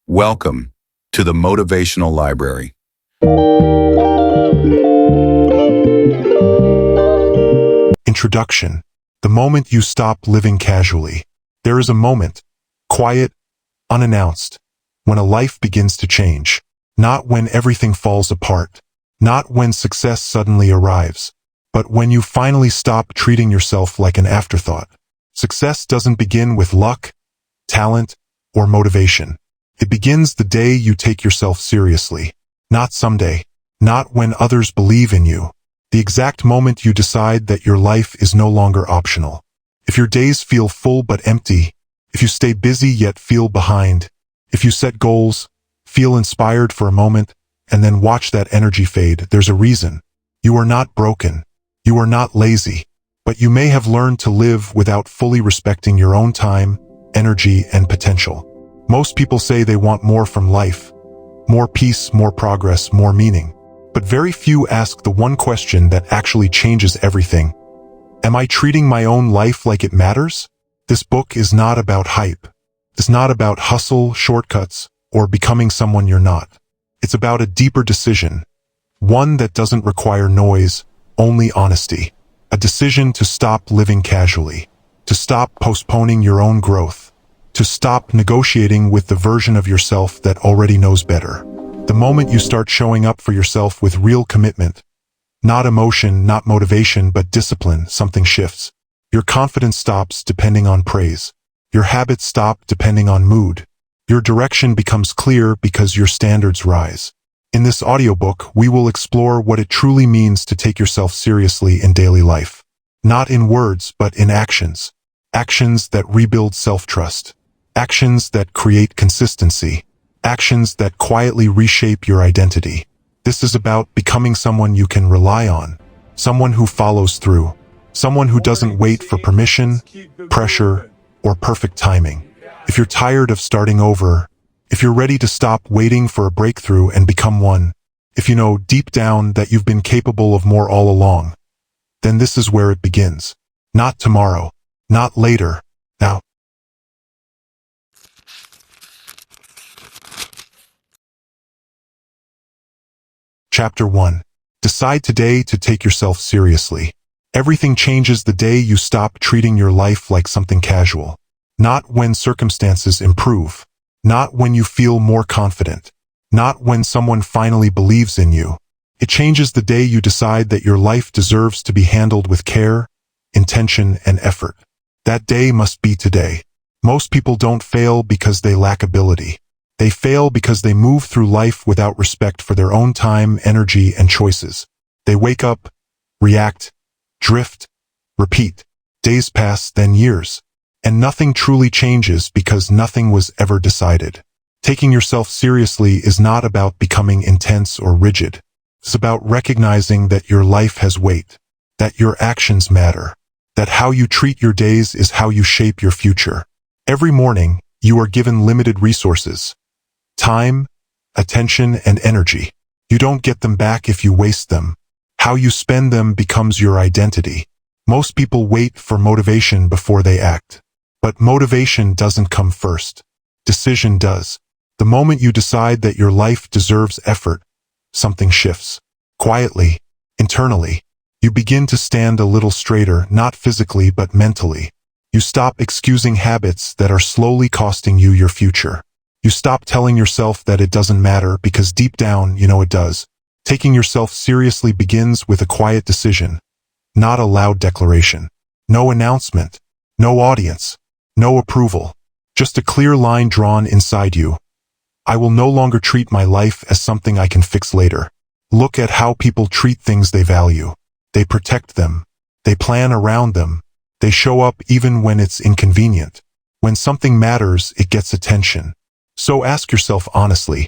Welcome to the Motivational Library. Introduction. The moment you stop living casually. There is a moment, quiet, unannounced, when a life begins to change. Not when everything falls apart. Not when success suddenly arrives. But when you finally stop treating yourself like an afterthought. Success doesn't begin with luck, talent, or motivation. It begins the day you take yourself seriously. Not someday. Not when others believe in you. The exact moment you decide that your life is no longer optional. If your days feel full but empty, if you stay busy yet feel behind, if you set goals, feel inspired for a moment, and then watch that energy fade, there's a reason. You are not broken. You are not lazy. But you may have learned to live without fully respecting your own time, energy, and potential. Most people say they want more from life. More peace, more progress, more meaning. But very few ask the one question that actually changes everything. Am I treating my own life like it matters? This book is not about hype. It's not about hustle, shortcuts, or becoming someone you're not. It's about a deeper decision. One that doesn't require noise, only honesty. A decision to stop living casually. To stop postponing your own growth. To stop negotiating with the version of yourself that already knows better. The moment you start showing up for yourself with real commitment, not emotion, not motivation, but discipline, something shifts. Your confidence stops depending on praise. Your habits stop depending on mood. Your direction becomes clear because your standards rise. In this audiobook, we will explore what it truly means to take yourself seriously in daily life. Not in words, but in actions. Actions that rebuild self-trust. Actions that create consistency. Actions that quietly reshape your identity. This is about becoming someone you can rely on. Someone who follows through. Someone who doesn't wait for permission, pressure, or perfect timing. If you're tired of starting over, if you're ready to stop waiting for a breakthrough and become one, if you know deep down that you've been capable of more all along, then this is where it begins. Not tomorrow, not later, now. Chapter 1. Decide today to take yourself seriously. Everything changes the day you stop treating your life like something casual. Not when circumstances improve. Not when you feel more confident. Not when someone finally believes in you. It changes the day you decide that your life deserves to be handled with care, intention, and effort. That day must be today. Most people don't fail because they lack ability. They fail because they move through life without respect for their own time, energy, and choices. They wake up, react, drift, repeat. Days pass, then years. And nothing truly changes because nothing was ever decided. Taking yourself seriously is not about becoming intense or rigid. It's about recognizing that your life has weight, that your actions matter, that how you treat your days is how you shape your future. Every morning, you are given limited resources. Time, attention, and energy. You don't get them back if you waste them. How you spend them becomes your identity. Most people wait for motivation before they act. But motivation doesn't come first. Decision does. The moment you decide that your life deserves effort, something shifts. Quietly, internally. You begin to stand a little straighter, not physically but mentally. You stop excusing habits that are slowly costing you your future. You stop telling yourself that it doesn't matter because deep down you know it does. Taking yourself seriously begins with a quiet decision, not a loud declaration. No announcement, no audience, no approval. Just a clear line drawn inside you. I will no longer treat my life as something I can fix later. Look at how people treat things they value. They protect them. They plan around them. They show up even when it's inconvenient. When something matters, it gets attention. So ask yourself honestly,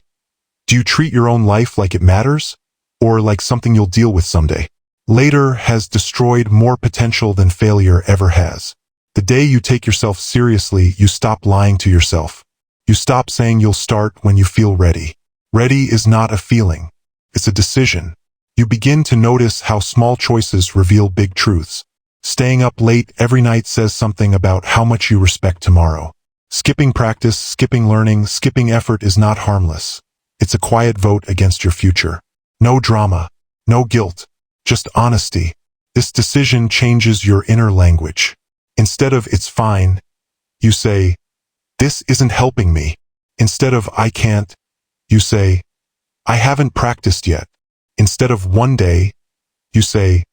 do you treat your own life like it matters? Or like something you'll deal with someday? Later has destroyed more potential than failure ever has. The day you take yourself seriously, you stop lying to yourself. You stop saying you'll start when you feel ready. Ready is not a feeling. It's a decision. You begin to notice how small choices reveal big truths. Staying up late every night says something about how much you respect tomorrow. Skipping practice, skipping learning, skipping effort is not harmless. It's a quiet vote against your future. No drama, no guilt, just honesty. This decision changes your inner language. Instead of "it's fine," you say, "This isn't helping me." Instead of "I can't," you say, "I haven't practiced yet." Instead of "one day," you say,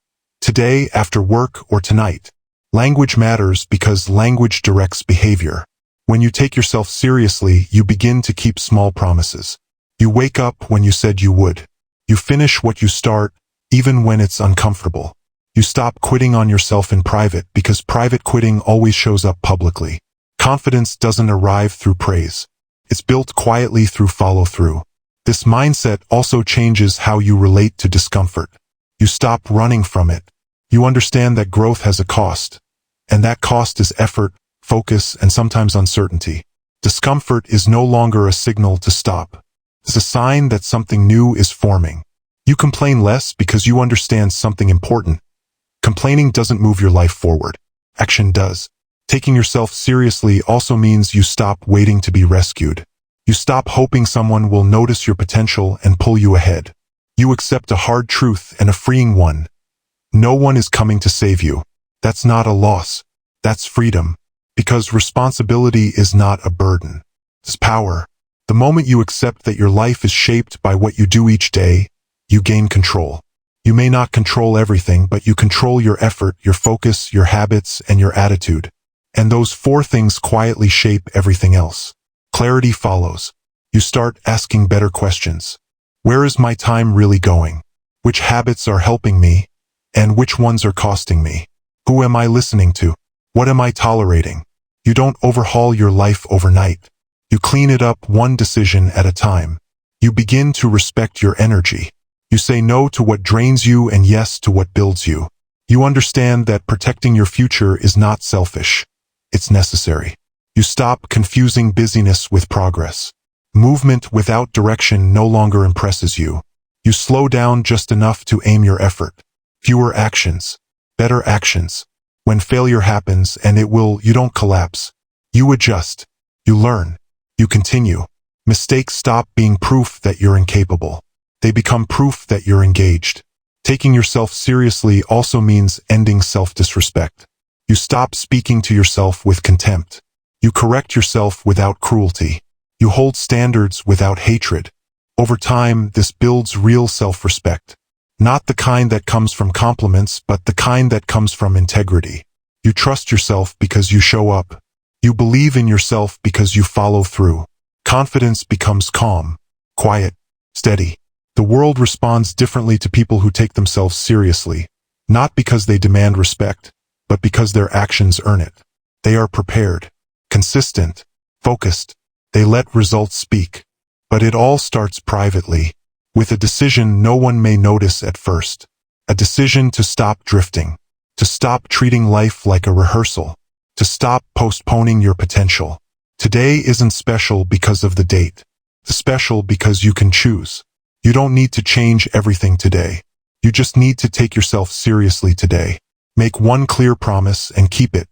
"Today, after work, or tonight." Language matters because language directs behavior. When you take yourself seriously, you begin to keep small promises. You wake up when you said you would. You finish what you start, even when it's uncomfortable. You stop quitting on yourself in private because private quitting always shows up publicly. Confidence doesn't arrive through praise. It's built quietly through follow-through. This mindset also changes how you relate to discomfort. You stop running from it. You understand that growth has a cost. And that cost is effort, focus, and sometimes uncertainty. Discomfort is no longer a signal to stop. It's a sign that something new is forming. You complain less because you understand something important. Complaining doesn't move your life forward. Action does. Taking yourself seriously also means you stop waiting to be rescued. You stop hoping someone will notice your potential and pull you ahead. You accept a hard truth and a freeing one. No one is coming to save you. That's not a loss. That's freedom. Because responsibility is not a burden. It's power. The moment you accept that your life is shaped by what you do each day, you gain control. You may not control everything, but you control your effort, your focus, your habits, and your attitude. And those 4 things quietly shape everything else. Clarity follows. You start asking better questions. Where is my time really going? Which habits are helping me? And which ones are costing me? Who am I listening to? What am I tolerating? You don't overhaul your life overnight. You clean it up one decision at a time. You begin to respect your energy. You say no to what drains you and yes to what builds you. You understand that protecting your future is not selfish. It's necessary. You stop confusing busyness with progress. Movement without direction no longer impresses you. You slow down just enough to aim your effort. Fewer actions. Better actions. When failure happens, and it will, you don't collapse. You adjust. You learn. You continue. Mistakes stop being proof that you're incapable. They become proof that you're engaged. Taking yourself seriously also means ending self-disrespect. You stop speaking to yourself with contempt. You correct yourself without cruelty. You hold standards without hatred. Over time, this builds real self-respect. Not the kind that comes from compliments, but the kind that comes from integrity. You trust yourself because you show up. You believe in yourself because you follow through. Confidence becomes calm, quiet, steady. The world responds differently to people who take themselves seriously, not because they demand respect, but because their actions earn it. They are prepared, consistent, focused. They let results speak. But it all starts privately, with a decision no one may notice at first. A decision to stop drifting, to stop treating life like a rehearsal, to stop postponing your potential. Today isn't special because of the date. It's special because you can choose. You don't need to change everything today. You just need to take yourself seriously today. Make one clear promise and keep it.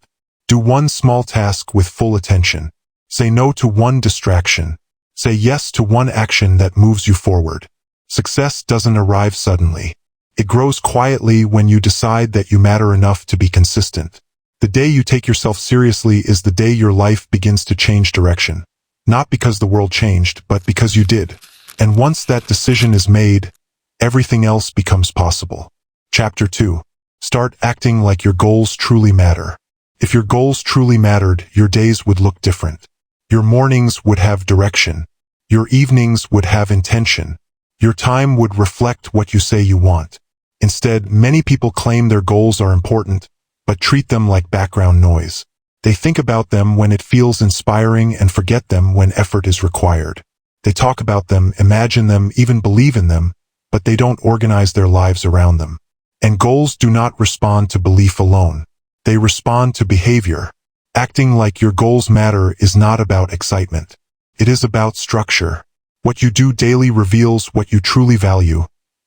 Do one small task with full attention. Say no to one distraction. Say yes to one action that moves you forward. Success doesn't arrive suddenly. It grows quietly when you decide that you matter enough to be consistent. The day you take yourself seriously is the day your life begins to change direction. Not because the world changed, but because you did. And once that decision is made, everything else becomes possible. Chapter 2. Start acting like your goals truly matter. If your goals truly mattered, your days would look different. Your mornings would have direction. Your evenings would have intention. Your time would reflect what you say you want. Instead, many people claim their goals are important, but treat them like background noise. They think about them when it feels inspiring and forget them when effort is required. They talk about them, imagine them, even believe in them, but they don't organize their lives around them. And goals do not respond to belief alone. They respond to behavior. Acting like your goals matter is not about excitement. It is about structure. What you do daily reveals what you truly value,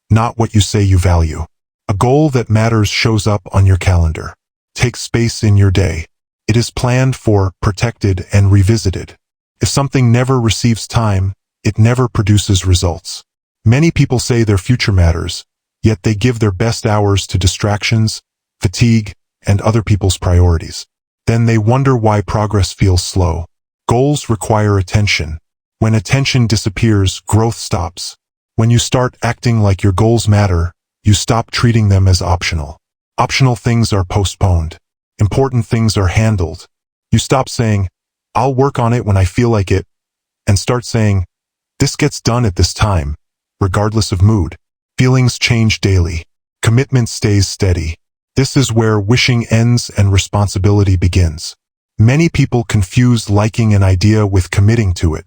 not what you say you value. A goal that matters shows up on your calendar. Takes space in your day. It is planned for, protected, and revisited. If something never receives time, it never produces results. Many people say their future matters, yet they give their best hours to distractions, fatigue, and other people's priorities. Then they wonder why progress feels slow. Goals require attention. When attention disappears, growth stops. When you start acting like your goals matter, you stop treating them as optional. Optional things are postponed. Important things are handled. You stop saying, "I'll work on it when I feel like it," and start saying, "This gets done at this time," regardless of mood. Feelings change daily. Commitment stays steady. This is where wishing ends and responsibility begins. Many people confuse liking an idea with committing to it.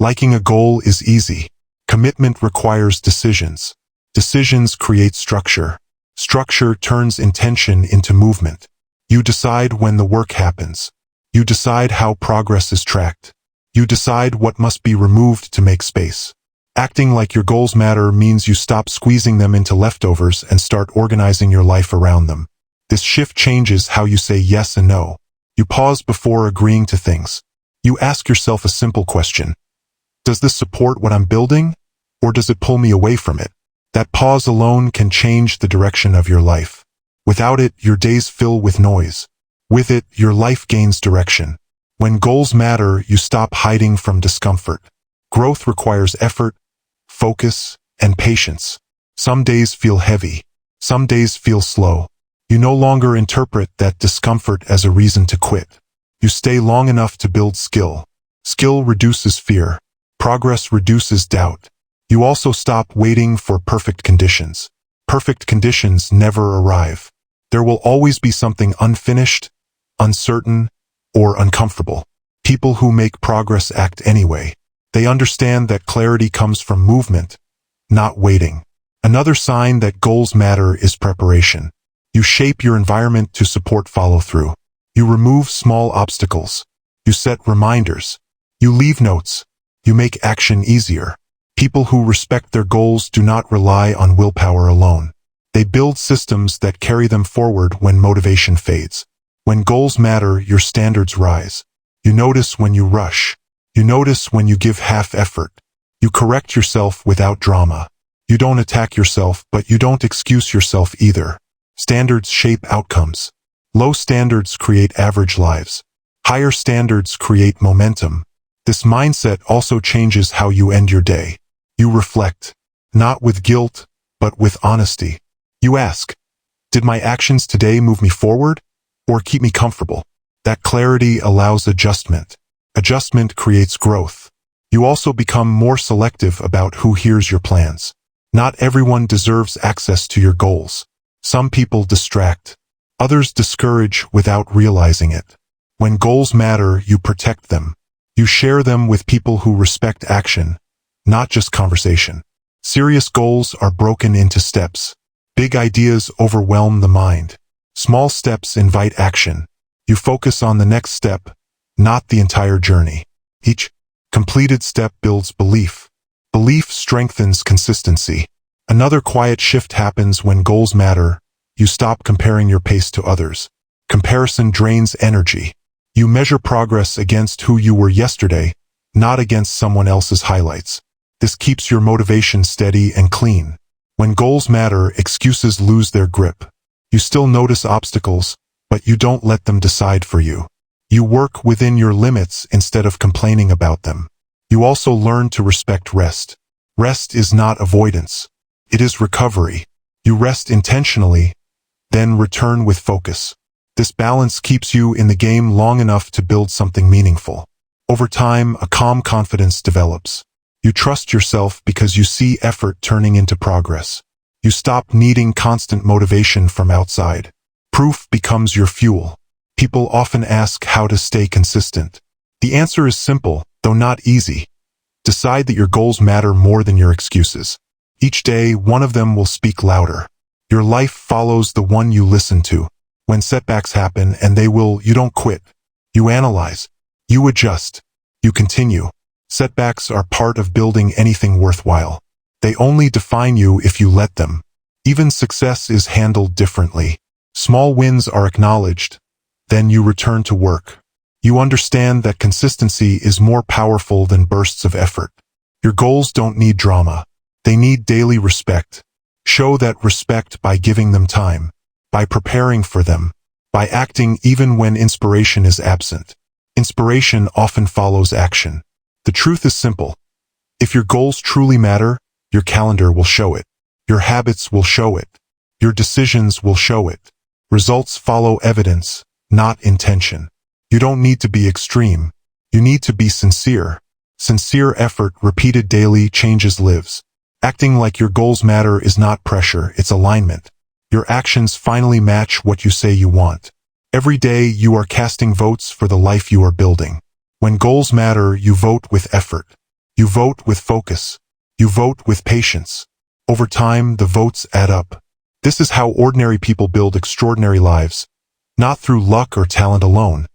Liking a goal is easy. Commitment requires decisions. Decisions create structure. Structure turns intention into movement. You decide when the work happens. You decide how progress is tracked. You decide what must be removed to make space. Acting like your goals matter means you stop squeezing them into leftovers and start organizing your life around them. This shift changes how you say yes and no. You pause before agreeing to things. You ask yourself a simple question. Does this support what I'm building, or does it pull me away from it? That pause alone can change the direction of your life. Without it, your days fill with noise. With it, your life gains direction. When goals matter, you stop hiding from discomfort. Growth requires effort, focus, and patience. Some days feel heavy. Some days feel slow. You no longer interpret that discomfort as a reason to quit. You stay long enough to build skill. Skill reduces fear. Progress reduces doubt. You also stop waiting for perfect conditions. Perfect conditions never arrive. There will always be something unfinished, uncertain, or uncomfortable. People who make progress act anyway. They understand that clarity comes from movement, not waiting. Another sign that goals matter is preparation. You shape your environment to support follow-through. You remove small obstacles. You set reminders. You leave notes. You make action easier. People who respect their goals do not rely on willpower alone. They build systems that carry them forward when motivation fades. When goals matter, your standards rise. You notice when you rush. You notice when you give half effort. You correct yourself without drama. You don't attack yourself, but you don't excuse yourself either. Standards shape outcomes. Low standards create average lives. Higher standards create momentum. This mindset also changes how you end your day. You reflect, not with guilt, but with honesty. You ask, did my actions today move me forward or keep me comfortable? That clarity allows adjustment. Adjustment creates growth. You also become more selective about who hears your plans. Not everyone deserves access to your goals. Some people distract. Others discourage without realizing it. When goals matter, you protect them. You share them with people who respect action, not just conversation. Serious goals are broken into steps. Big ideas overwhelm the mind. Small steps invite action. You focus on the next step, not the entire journey. Each completed step builds belief. Belief strengthens consistency. Another quiet shift happens when goals matter. You stop comparing your pace to others. Comparison drains energy. You measure progress against who you were yesterday, not against someone else's highlights. This keeps your motivation steady and clean. When goals matter, excuses lose their grip. You still notice obstacles, but you don't let them decide for you. You work within your limits instead of complaining about them. You also learn to respect rest. Rest is not avoidance. It is recovery. You rest intentionally, then return with focus. This balance keeps you in the game long enough to build something meaningful. Over time, a calm confidence develops. You trust yourself because you see effort turning into progress. You stop needing constant motivation from outside. Proof becomes your fuel. People often ask how to stay consistent. The answer is simple, though not easy. Decide that your goals matter more than your excuses. Each day, one of them will speak louder. Your life follows the one you listen to. When setbacks happen, and they will, you don't quit. You analyze. You adjust. You continue. Setbacks are part of building anything worthwhile. They only define you if you let them. Even success is handled differently. Small wins are acknowledged. Then you return to work. You understand that consistency is more powerful than bursts of effort. Your goals don't need drama. They need daily respect. Show that respect by giving them time, by preparing for them, by acting even when inspiration is absent. Inspiration often follows action. The truth is simple. If your goals truly matter, your calendar will show it. Your habits will show it. Your decisions will show it. Results follow evidence, not intention. You don't need to be extreme. You need to be sincere. Sincere effort repeated daily changes lives. Acting like your goals matter is not pressure, it's alignment. Your actions finally match what you say you want. Every day you are casting votes for the life you are building. When goals matter, you vote with effort. You vote with focus. You vote with patience. Over time, the votes add up. This is how ordinary people build extraordinary lives, not through luck or talent alone,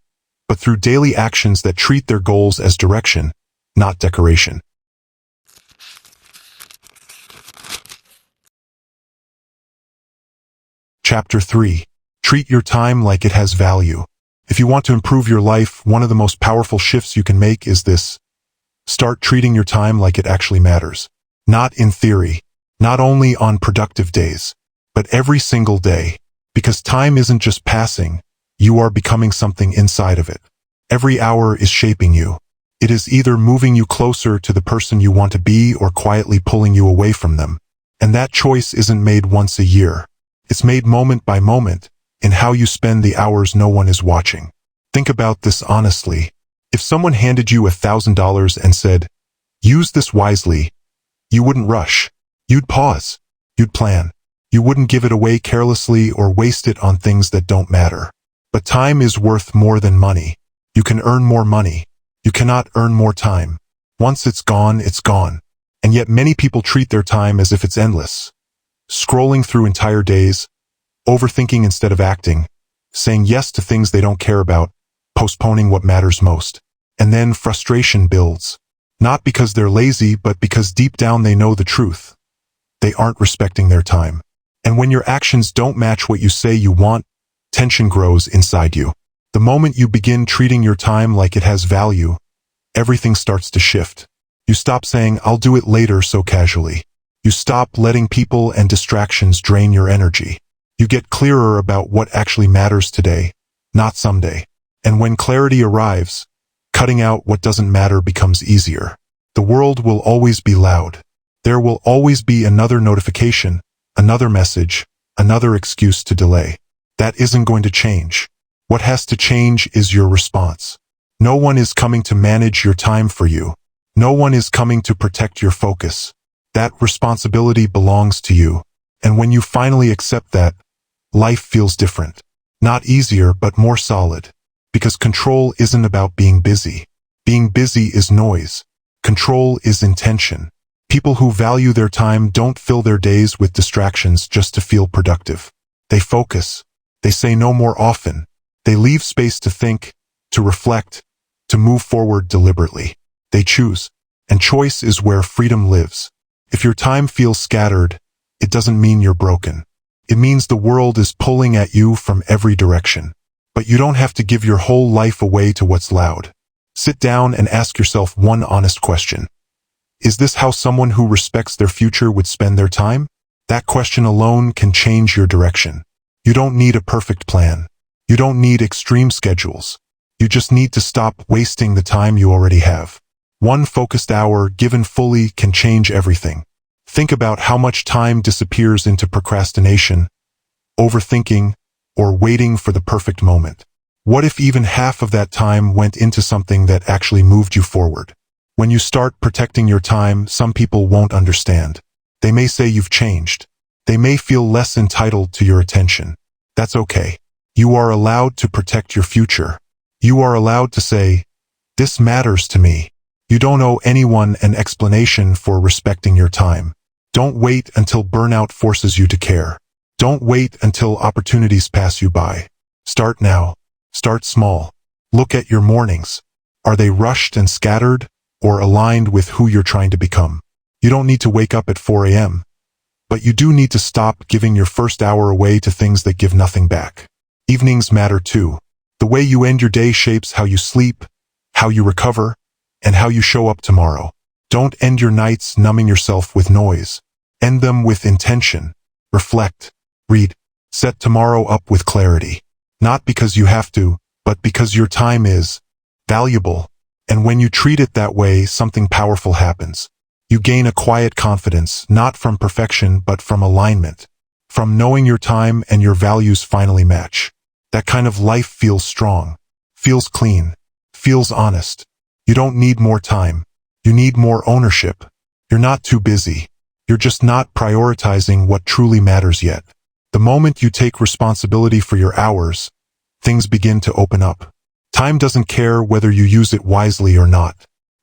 but through daily actions that treat their goals as direction, not decoration. Chapter 3. Treat your time like it has value. If you want to improve your life, one of the most powerful shifts you can make is this. Start treating your time like it actually matters. Not in theory, not only on productive days, but every single day. Because time isn't just passing, you are becoming something inside of it. Every hour is shaping you. It is either moving you closer to the person you want to be or quietly pulling you away from them. And that choice isn't made once a year. It's made moment by moment, in how you spend the hours no one is watching. Think about this honestly. If someone handed you $1,000 and said, "Use this wisely," you wouldn't rush. You'd pause. You'd plan. You wouldn't give it away carelessly or waste it on things that don't matter. But time is worth more than money. You can earn more money. You cannot earn more time. Once it's gone, it's gone. And yet many people treat their time as if it's endless. Scrolling through entire days, overthinking instead of acting, saying yes to things they don't care about, postponing what matters most. And then frustration builds. Not because they're lazy, but because deep down they know the truth. They aren't respecting their time. And when your actions don't match what you say you want, tension grows inside you. The moment you begin treating your time like it has value, everything starts to shift. You stop saying, "I'll do it later," so casually. You stop letting people and distractions drain your energy. You get clearer about what actually matters today, not someday. And when clarity arrives, cutting out what doesn't matter becomes easier. The world will always be loud. There will always be another notification, another message, another excuse to delay. That isn't going to change. What has to change is your response. No one is coming to manage your time for you. No one is coming to protect your focus. That responsibility belongs to you. And when you finally accept that, life feels different. Not easier, but more solid. Because control isn't about being busy. Being busy is noise. Control is intention. People who value their time don't fill their days with distractions just to feel productive. They focus. They say no more often. They leave space to think, to reflect, to move forward deliberately. They choose. And choice is where freedom lives. If your time feels scattered, it doesn't mean you're broken. It means the world is pulling at you from every direction. But you don't have to give your whole life away to what's loud. Sit down and ask yourself one honest question. Is this how someone who respects their future would spend their time? That question alone can change your direction. You don't need a perfect plan. You don't need extreme schedules. You just need to stop wasting the time you already have. One focused hour given fully can change everything. Think about how much time disappears into procrastination, overthinking, or waiting for the perfect moment. What if even half of that time went into something that actually moved you forward? When you start protecting your time, some people won't understand. They may say you've changed. They may feel less entitled to your attention. That's okay. You are allowed to protect your future. You are allowed to say, "This matters to me." You don't owe anyone an explanation for respecting your time. Don't wait until burnout forces you to care. Don't wait until opportunities pass you by. Start now. Start small. Look at your mornings. Are they rushed and scattered, or aligned with who you're trying to become? You don't need to wake up at 4 a.m., but you do need to stop giving your first hour away to things that give nothing back. Evenings matter too. The way you end your day shapes how you sleep, how you recover, and how you show up tomorrow. Don't end your nights numbing yourself with noise. End them with intention. Reflect. Read. Set tomorrow up with clarity. Not because you have to, but because your time is valuable. And when you treat it that way, something powerful happens. You gain a quiet confidence, not from perfection, but from alignment. From knowing your time and your values finally match. That kind of life feels strong, feels clean, feels honest. You don't need more time. You need more ownership. You're not too busy. You're just not prioritizing what truly matters yet. The moment you take responsibility for your hours, things begin to open up. Time doesn't care whether you use it wisely or not.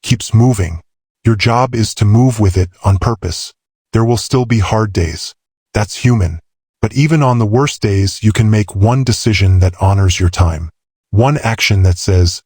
Keeps moving. Your job is to move with it on purpose. There will still be hard days. That's human. But even on the worst days, you can make one decision that honors your time. One action that says,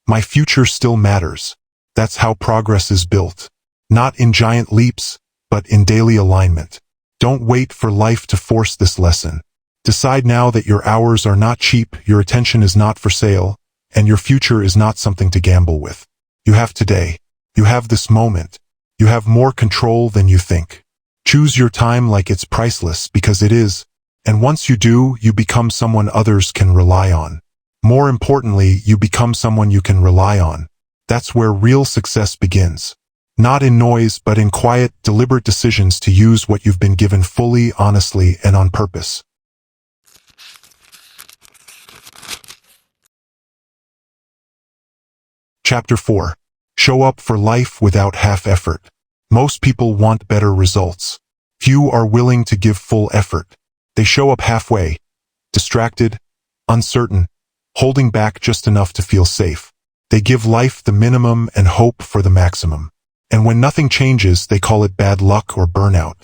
my future still matters. That's how progress is built. Not in giant leaps, but in daily alignment. Don't wait for life to force this lesson. Decide now that your hours are not cheap, your attention is not for sale, and your future is not something to gamble with. You have today. You have this moment. You have more control than you think. Choose your time like it's priceless, because it is. And once you do, you become someone others can rely on. More importantly, you become someone you can rely on. That's where real success begins. Not in noise, but in quiet, deliberate decisions to use what you've been given fully, honestly, and on purpose. Chapter 4. Show up for life without half effort. Most people want better results. Few are willing to give full effort. They show up halfway, distracted, uncertain, holding back just enough to feel safe. They give life the minimum and hope for the maximum. And when nothing changes, they call it bad luck or burnout.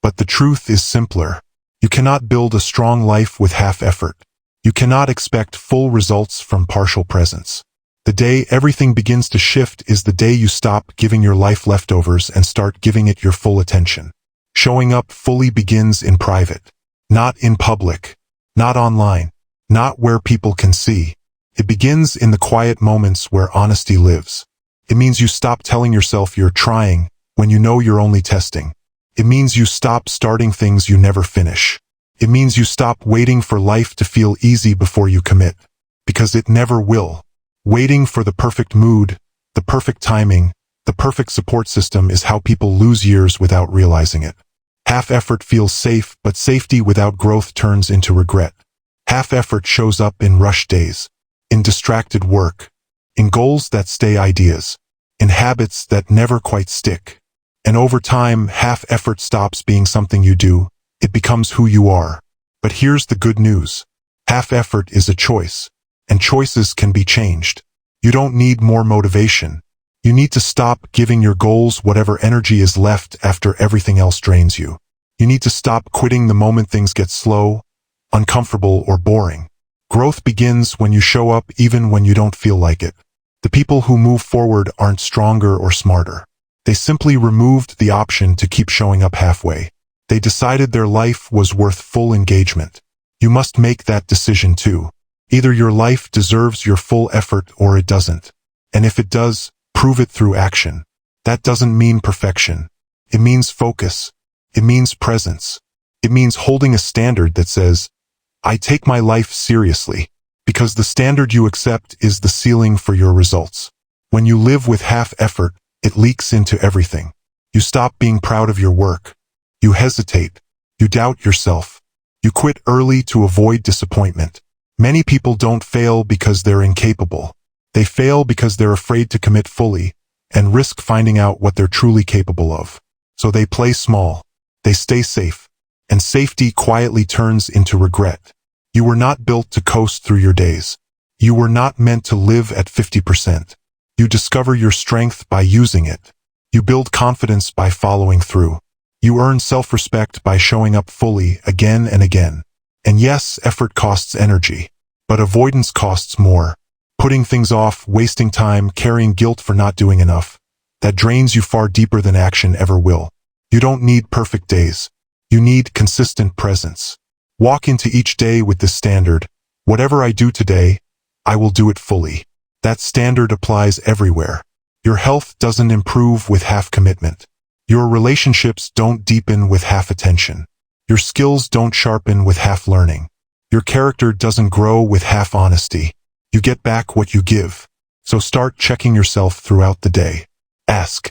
But the truth is simpler. You cannot build a strong life with half effort. You cannot expect full results from partial presence. The day everything begins to shift is the day you stop giving your life leftovers and start giving it your full attention. Showing up fully begins in private. Not in public. Not online. Not where people can see. It begins in the quiet moments where honesty lives. It means you stop telling yourself you're trying when you know you're only testing. It means you stop starting things you never finish. It means you stop waiting for life to feel easy before you commit. Because it never will. Waiting for the perfect mood, the perfect timing, the perfect support system is how people lose years without realizing it. Half effort feels safe, but safety without growth turns into regret. Half effort shows up in rush days, in distracted work, in goals that stay ideas, in habits that never quite stick. And over time, half effort stops being something you do. It becomes who you are. But here's the good news. Half effort is a choice, and choices can be changed. You don't need more motivation. You need to stop giving your goals whatever energy is left after everything else drains you. You need to stop quitting the moment things get slow, uncomfortable, or boring. Growth begins when you show up even when you don't feel like it. The people who move forward aren't stronger or smarter. They simply removed the option to keep showing up halfway. They decided their life was worth full engagement. You must make that decision too. Either your life deserves your full effort or it doesn't. And if it does, prove it through action. That doesn't mean perfection. It means focus. It means presence. It means holding a standard that says, I take my life seriously, because the standard you accept is the ceiling for your results. When you live with half effort, it leaks into everything. You stop being proud of your work. You hesitate. You doubt yourself. You quit early to avoid disappointment. Many people don't fail because they're incapable. They fail because they're afraid to commit fully and risk finding out what they're truly capable of. So they play small. They stay safe. And safety quietly turns into regret. You were not built to coast through your days. You were not meant to live at 50%. You discover your strength by using it. You build confidence by following through. You earn self-respect by showing up fully again and again. And yes, effort costs energy, but avoidance costs more. Putting things off, wasting time, carrying guilt for not doing enough. That drains you far deeper than action ever will. You don't need perfect days. You need consistent presence. Walk into each day with this standard. Whatever I do today, I will do it fully. That standard applies everywhere. Your health doesn't improve with half commitment. Your relationships don't deepen with half attention. Your skills don't sharpen with half learning. Your character doesn't grow with half honesty. You get back what you give. So start checking yourself throughout the day. Ask,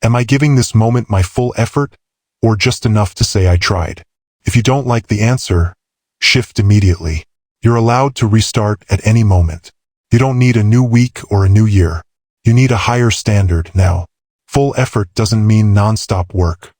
am I giving this moment my full effort, or just enough to say I tried? If you don't like the answer, shift immediately. You're allowed to restart at any moment. You don't need a new week or a new year. You need a higher standard now. Full effort doesn't mean non-stop work.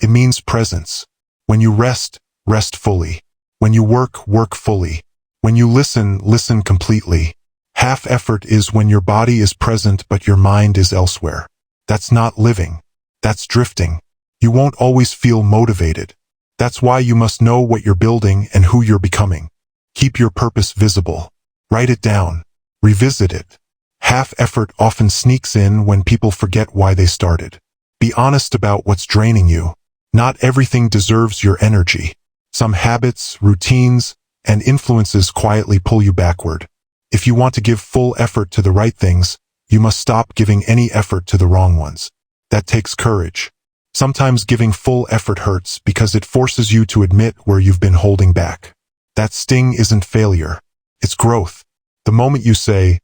It means presence. When you rest, rest fully. When you work, work fully. When you listen, listen completely. Half effort is when your body is present but your mind is elsewhere. That's not living. That's drifting. You won't always feel motivated. That's why you must know what you're building and who you're becoming. Keep your purpose visible. Write it down. Revisit it. Half effort often sneaks in when people forget why they started. Be honest about what's draining you. Not everything deserves your energy. Some habits, routines, and influences quietly pull you backward. If you want to give full effort to the right things, you must stop giving any effort to the wrong ones. That takes courage. Sometimes giving full effort hurts because it forces you to admit where you've been holding back. That sting isn't failure. It's growth. The moment you say,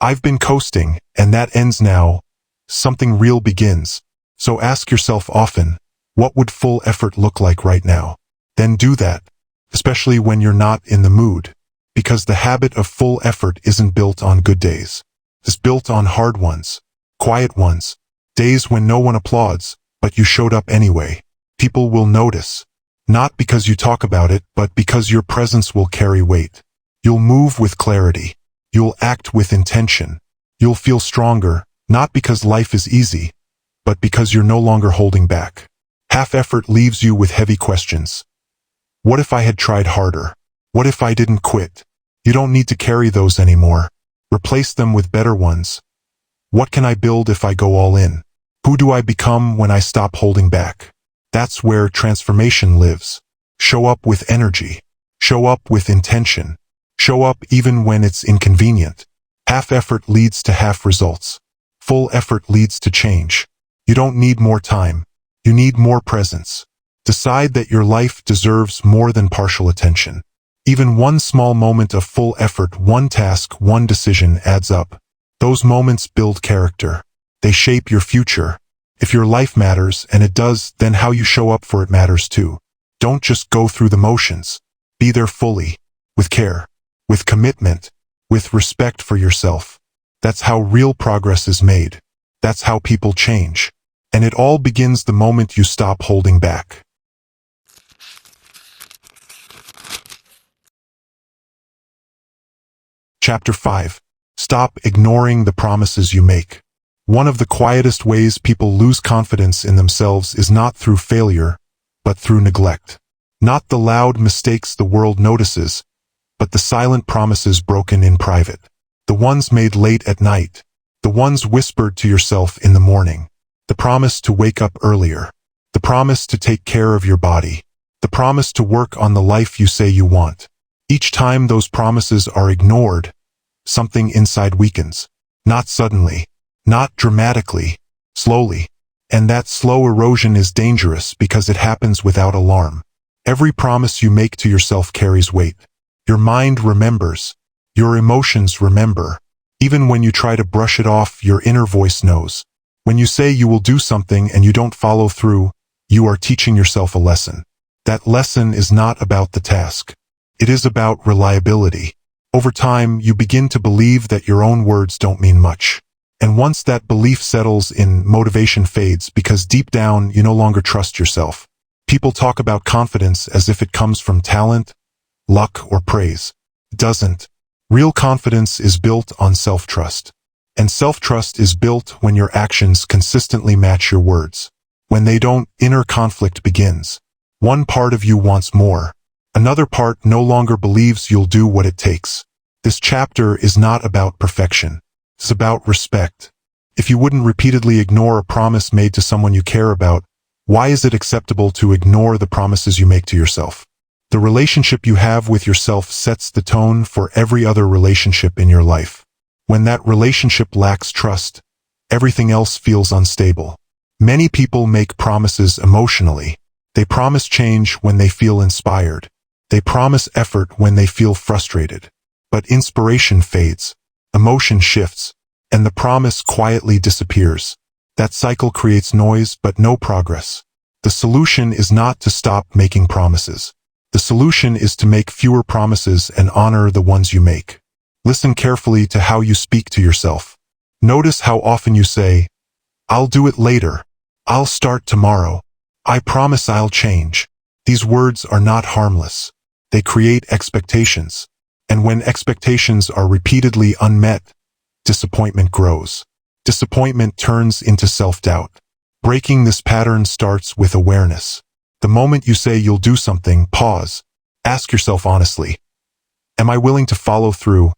I've been coasting, and that ends now, something real begins. So ask yourself often, what would full effort look like right now? Then do that, especially when you're not in the mood. Because the habit of full effort isn't built on good days. It's built on hard ones, quiet ones, days when no one applauds, but you showed up anyway. People will notice. Not because you talk about it, but because your presence will carry weight. You'll move with clarity. You'll act with intention. You'll feel stronger, not because life is easy, but because you're no longer holding back. Half effort leaves you with heavy questions. What if I had tried harder? What if I didn't quit? You don't need to carry those anymore. Replace them with better ones. What can I build if I go all in? Who do I become when I stop holding back? That's where transformation lives. Show up with energy. Show up with intention. Show up even when it's inconvenient. Half effort leads to half results. Full effort leads to change. You don't need more time. You need more presence. Decide that your life deserves more than partial attention. Even one small moment of full effort, one task, one decision adds up. Those moments build character. They shape your future. If your life matters, and it does, then how you show up for it matters too. Don't just go through the motions. Be there fully, with care, with commitment, with respect for yourself. That's how real progress is made. That's how people change. And it all begins the moment you stop holding back. Chapter 5. Stop ignoring the promises you make. One of the quietest ways people lose confidence in themselves is not through failure, but through neglect. Not the loud mistakes the world notices, but the silent promises broken in private. The ones made late at night. The ones whispered to yourself in the morning. The promise to wake up earlier. The promise to take care of your body. The promise to work on the life you say you want. Each time those promises are ignored, something inside weakens. Not suddenly. Not dramatically. Slowly. And that slow erosion is dangerous because it happens without alarm. Every promise you make to yourself carries weight. Your mind remembers. Your emotions remember. Even when you try to brush it off, your inner voice knows. When you say you will do something and you don't follow through, you are teaching yourself a lesson. That lesson is not about the task. It is about reliability. Over time, you begin to believe that your own words don't mean much. And once that belief settles in, motivation fades because deep down you no longer trust yourself. People talk about confidence as if it comes from talent, luck, or praise. It doesn't. Real confidence is built on self-trust. And self-trust is built when your actions consistently match your words. When they don't, inner conflict begins. One part of you wants more. Another part no longer believes you'll do what it takes. This chapter is not about perfection. It's about respect. If you wouldn't repeatedly ignore a promise made to someone you care about, why is it acceptable to ignore the promises you make to yourself? The relationship you have with yourself sets the tone for every other relationship in your life. When that relationship lacks trust, everything else feels unstable. Many people make promises emotionally. They promise change when they feel inspired. They promise effort when they feel frustrated. But inspiration fades, emotion shifts, and the promise quietly disappears. That cycle creates noise but no progress. The solution is not to stop making promises. The solution is to make fewer promises and honor the ones you make. Listen carefully to how you speak to yourself. Notice how often you say, "I'll do it later. I'll start tomorrow. I promise I'll change." These words are not harmless. They create expectations. And when expectations are repeatedly unmet, disappointment grows. Disappointment turns into self-doubt. Breaking this pattern starts with awareness. The moment you say you'll do something, pause. Ask yourself honestly, am I willing to follow through,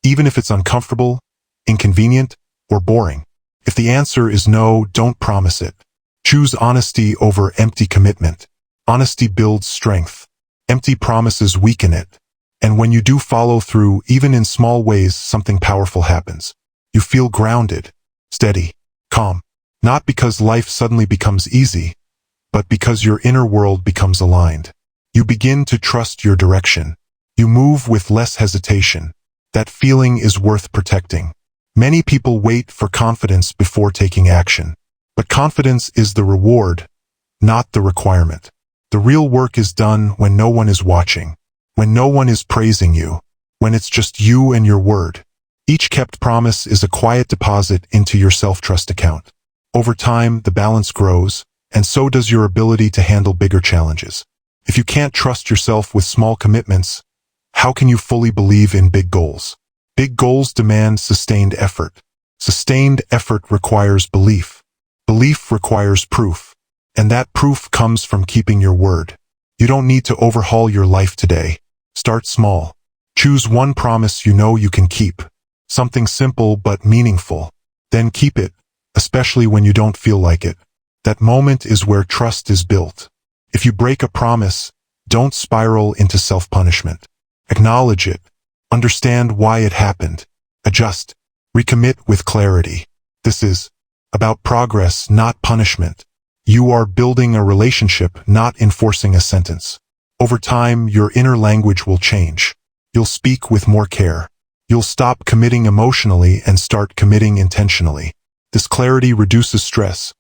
even if it's uncomfortable, inconvenient, or boring? If the answer is no, don't promise it. Choose honesty over empty commitment. Honesty builds strength. Empty promises weaken it. And when you do follow through, even in small ways, something powerful happens. You feel grounded, steady, calm. Not because life suddenly becomes easy, but because your inner world becomes aligned. You begin to trust your direction. You move with less hesitation. That feeling is worth protecting. Many people wait for confidence before taking action. But confidence is the reward, not the requirement. The real work is done when no one is watching, when no one is praising you, when it's just you and your word. Each kept promise is a quiet deposit into your self-trust account. Over time, the balance grows, and so does your ability to handle bigger challenges. If you can't trust yourself with small commitments, how can you fully believe in big goals? Big goals demand sustained effort. Sustained effort requires belief. Belief requires proof. And that proof comes from keeping your word. You don't need to overhaul your life today. Start small. Choose one promise you know you can keep. Something simple but meaningful. Then keep it, especially when you don't feel like it. That moment is where trust is built. If you break a promise, don't spiral into self-punishment. Acknowledge it. Understand why it happened. Adjust. Recommit with clarity. This is about progress, not punishment. You are building a relationship, not enforcing a sentence. Over time, your inner language will change. You'll speak with more care. You'll stop committing emotionally and start committing intentionally. This clarity reduces stress,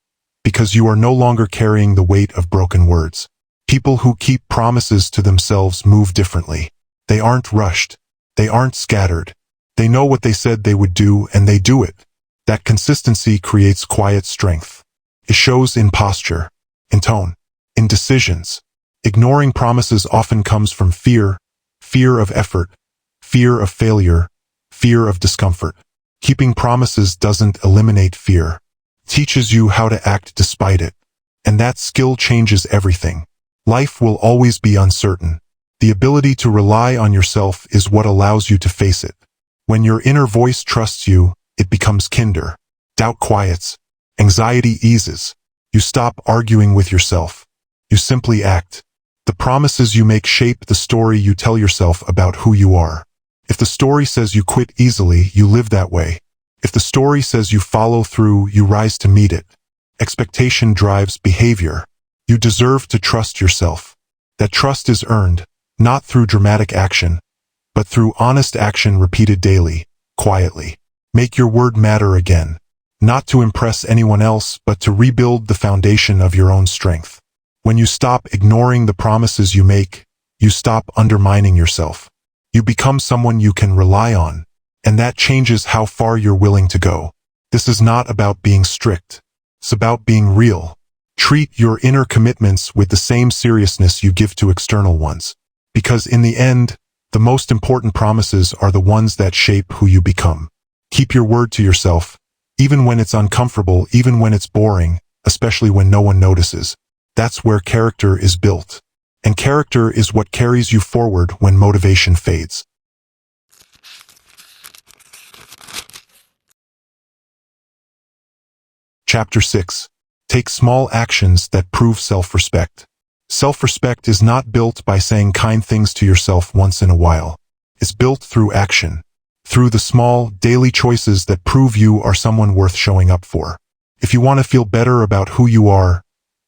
because you are no longer carrying the weight of broken words. People who keep promises to themselves move differently. They aren't rushed. They aren't scattered. They know what they said they would do, and they do it. That consistency creates quiet strength. It shows in posture, in tone, in decisions. Ignoring promises often comes from fear, fear of effort, fear of failure, fear of discomfort. Keeping promises doesn't eliminate fear. It teaches you how to act despite it. And that skill changes everything. Life will always be uncertain. The ability to rely on yourself is what allows you to face it. When your inner voice trusts you, it becomes kinder. Doubt quiets. Anxiety eases. You stop arguing with yourself. You simply act. The promises you make shape the story you tell yourself about who you are. If the story says you quit easily, you live that way. If the story says you follow through, you rise to meet it. Expectation drives behavior. You deserve to trust yourself. That trust is earned, not through dramatic action, but through honest action repeated daily, quietly. Make your word matter again. Not to impress anyone else, but to rebuild the foundation of your own strength. When you stop ignoring the promises you make, you stop undermining yourself. You become someone you can rely on, and that changes how far you're willing to go. This is not about being strict. It's about being real. Treat your inner commitments with the same seriousness you give to external ones. Because in the end, the most important promises are the ones that shape who you become. Keep your word to yourself, even when it's uncomfortable, even when it's boring, especially when no one notices. That's where character is built. And character is what carries you forward when motivation fades. Chapter 6. Take small actions that prove self-respect. Self-respect is not built by saying kind things to yourself once in a while. It's built through action, through the small, daily choices that prove you are someone worth showing up for. If you want to feel better about who you are,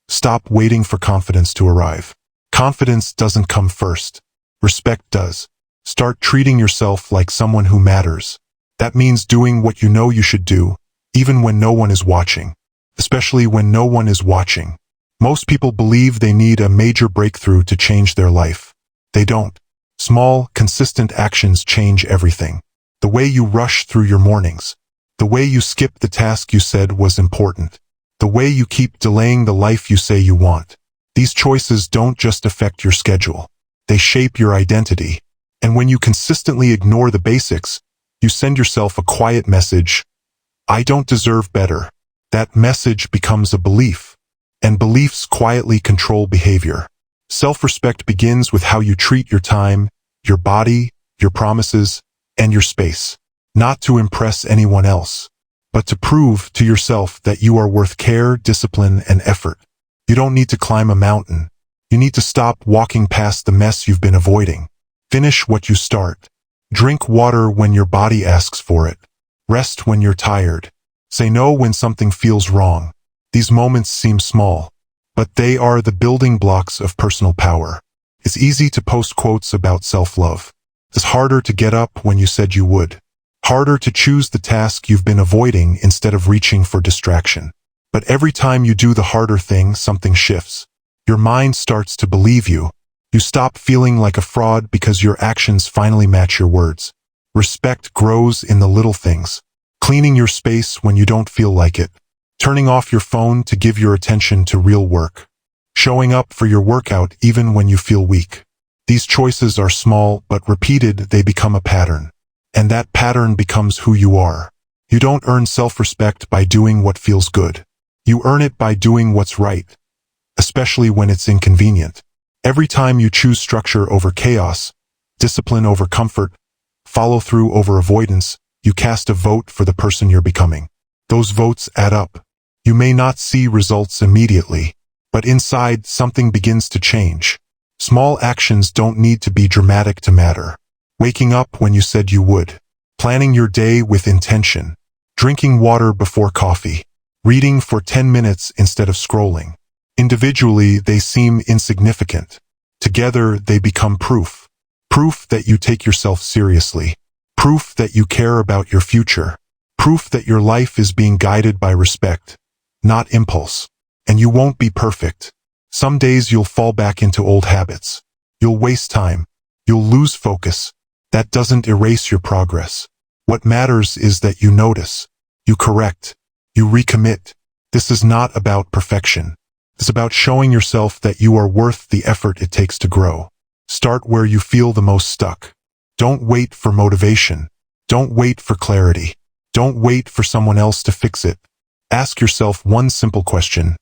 stop waiting for confidence to arrive. Confidence doesn't come first. Respect does. Start treating yourself like someone who matters. That means doing what you know you should do, even when no one is watching. Especially when no one is watching. Most people believe they need a major breakthrough to change their life. They don't. Small, consistent actions change everything. The way you rush through your mornings. The way you skip the task you said was important. The way you keep delaying the life you say you want. These choices don't just affect your schedule. They shape your identity. And when you consistently ignore the basics, you send yourself a quiet message, I don't deserve better. That message becomes a belief. And beliefs quietly control behavior. Self-respect begins with how you treat your time, your body, your promises, and your space. Not to impress anyone else, but to prove to yourself that you are worth care, discipline, and effort. You don't need to climb a mountain. You need to stop walking past the mess you've been avoiding. Finish what you start. Drink water when your body asks for it. Rest when you're tired. Say no when something feels wrong. These moments seem small, but they are the building blocks of personal power. It's easy to post quotes about self-love. It's harder to get up when you said you would. Harder to choose the task you've been avoiding instead of reaching for distraction. But every time you do the harder thing, something shifts. Your mind starts to believe you. You stop feeling like a fraud because your actions finally match your words. Respect grows in the little things. Cleaning your space when you don't feel like it. Turning off your phone to give your attention to real work. Showing up for your workout even when you feel weak. These choices are small, but repeated, they become a pattern. And that pattern becomes who you are. You don't earn self-respect by doing what feels good. You earn it by doing what's right. Especially when it's inconvenient. Every time you choose structure over chaos, discipline over comfort, follow through over avoidance, you cast a vote for the person you're becoming. Those votes add up. You may not see results immediately, but inside something begins to change. Small actions don't need to be dramatic to matter. Waking up when you said you would. Planning your day with intention. Drinking water before coffee. Reading for 10 minutes instead of scrolling. Individually, they seem insignificant. Together, they become proof. Proof that you take yourself seriously. Proof that you care about your future. Proof that your life is being guided by respect, not impulse. And you won't be perfect. Some days you'll fall back into old habits. You'll waste time. You'll lose focus. That doesn't erase your progress. What matters is that you notice. You correct. You recommit. This is not about perfection. It's about showing yourself that you are worth the effort it takes to grow. Start where you feel the most stuck. Don't wait for motivation. Don't wait for clarity. Don't wait for someone else to fix it. Ask yourself one simple question.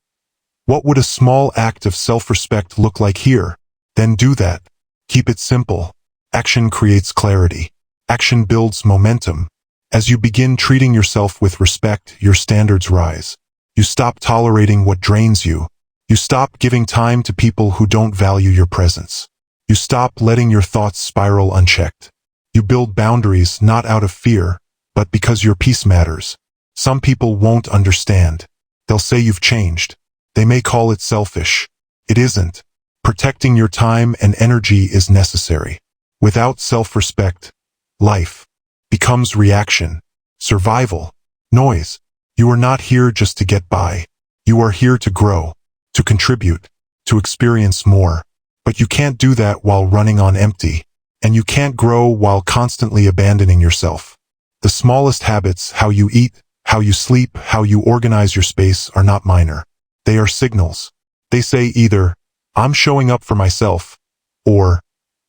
What would a small act of self-respect look like here? Then do that. Keep it simple. Action creates clarity. Action builds momentum. As you begin treating yourself with respect, your standards rise. You stop tolerating what drains you. You stop giving time to people who don't value your presence. You stop letting your thoughts spiral unchecked. You build boundaries not out of fear, but because your peace matters. Some people won't understand. They'll say you've changed. They may call it selfish. It isn't. Protecting your time and energy is necessary. Without self-respect, life becomes reaction, survival, noise. You are not here just to get by. You are here to grow, to contribute, to experience more. But you can't do that while running on empty. And you can't grow while constantly abandoning yourself. The smallest habits, how you eat, how you sleep, how you organize your space, are not minor. They are signals. They say either, I'm showing up for myself, or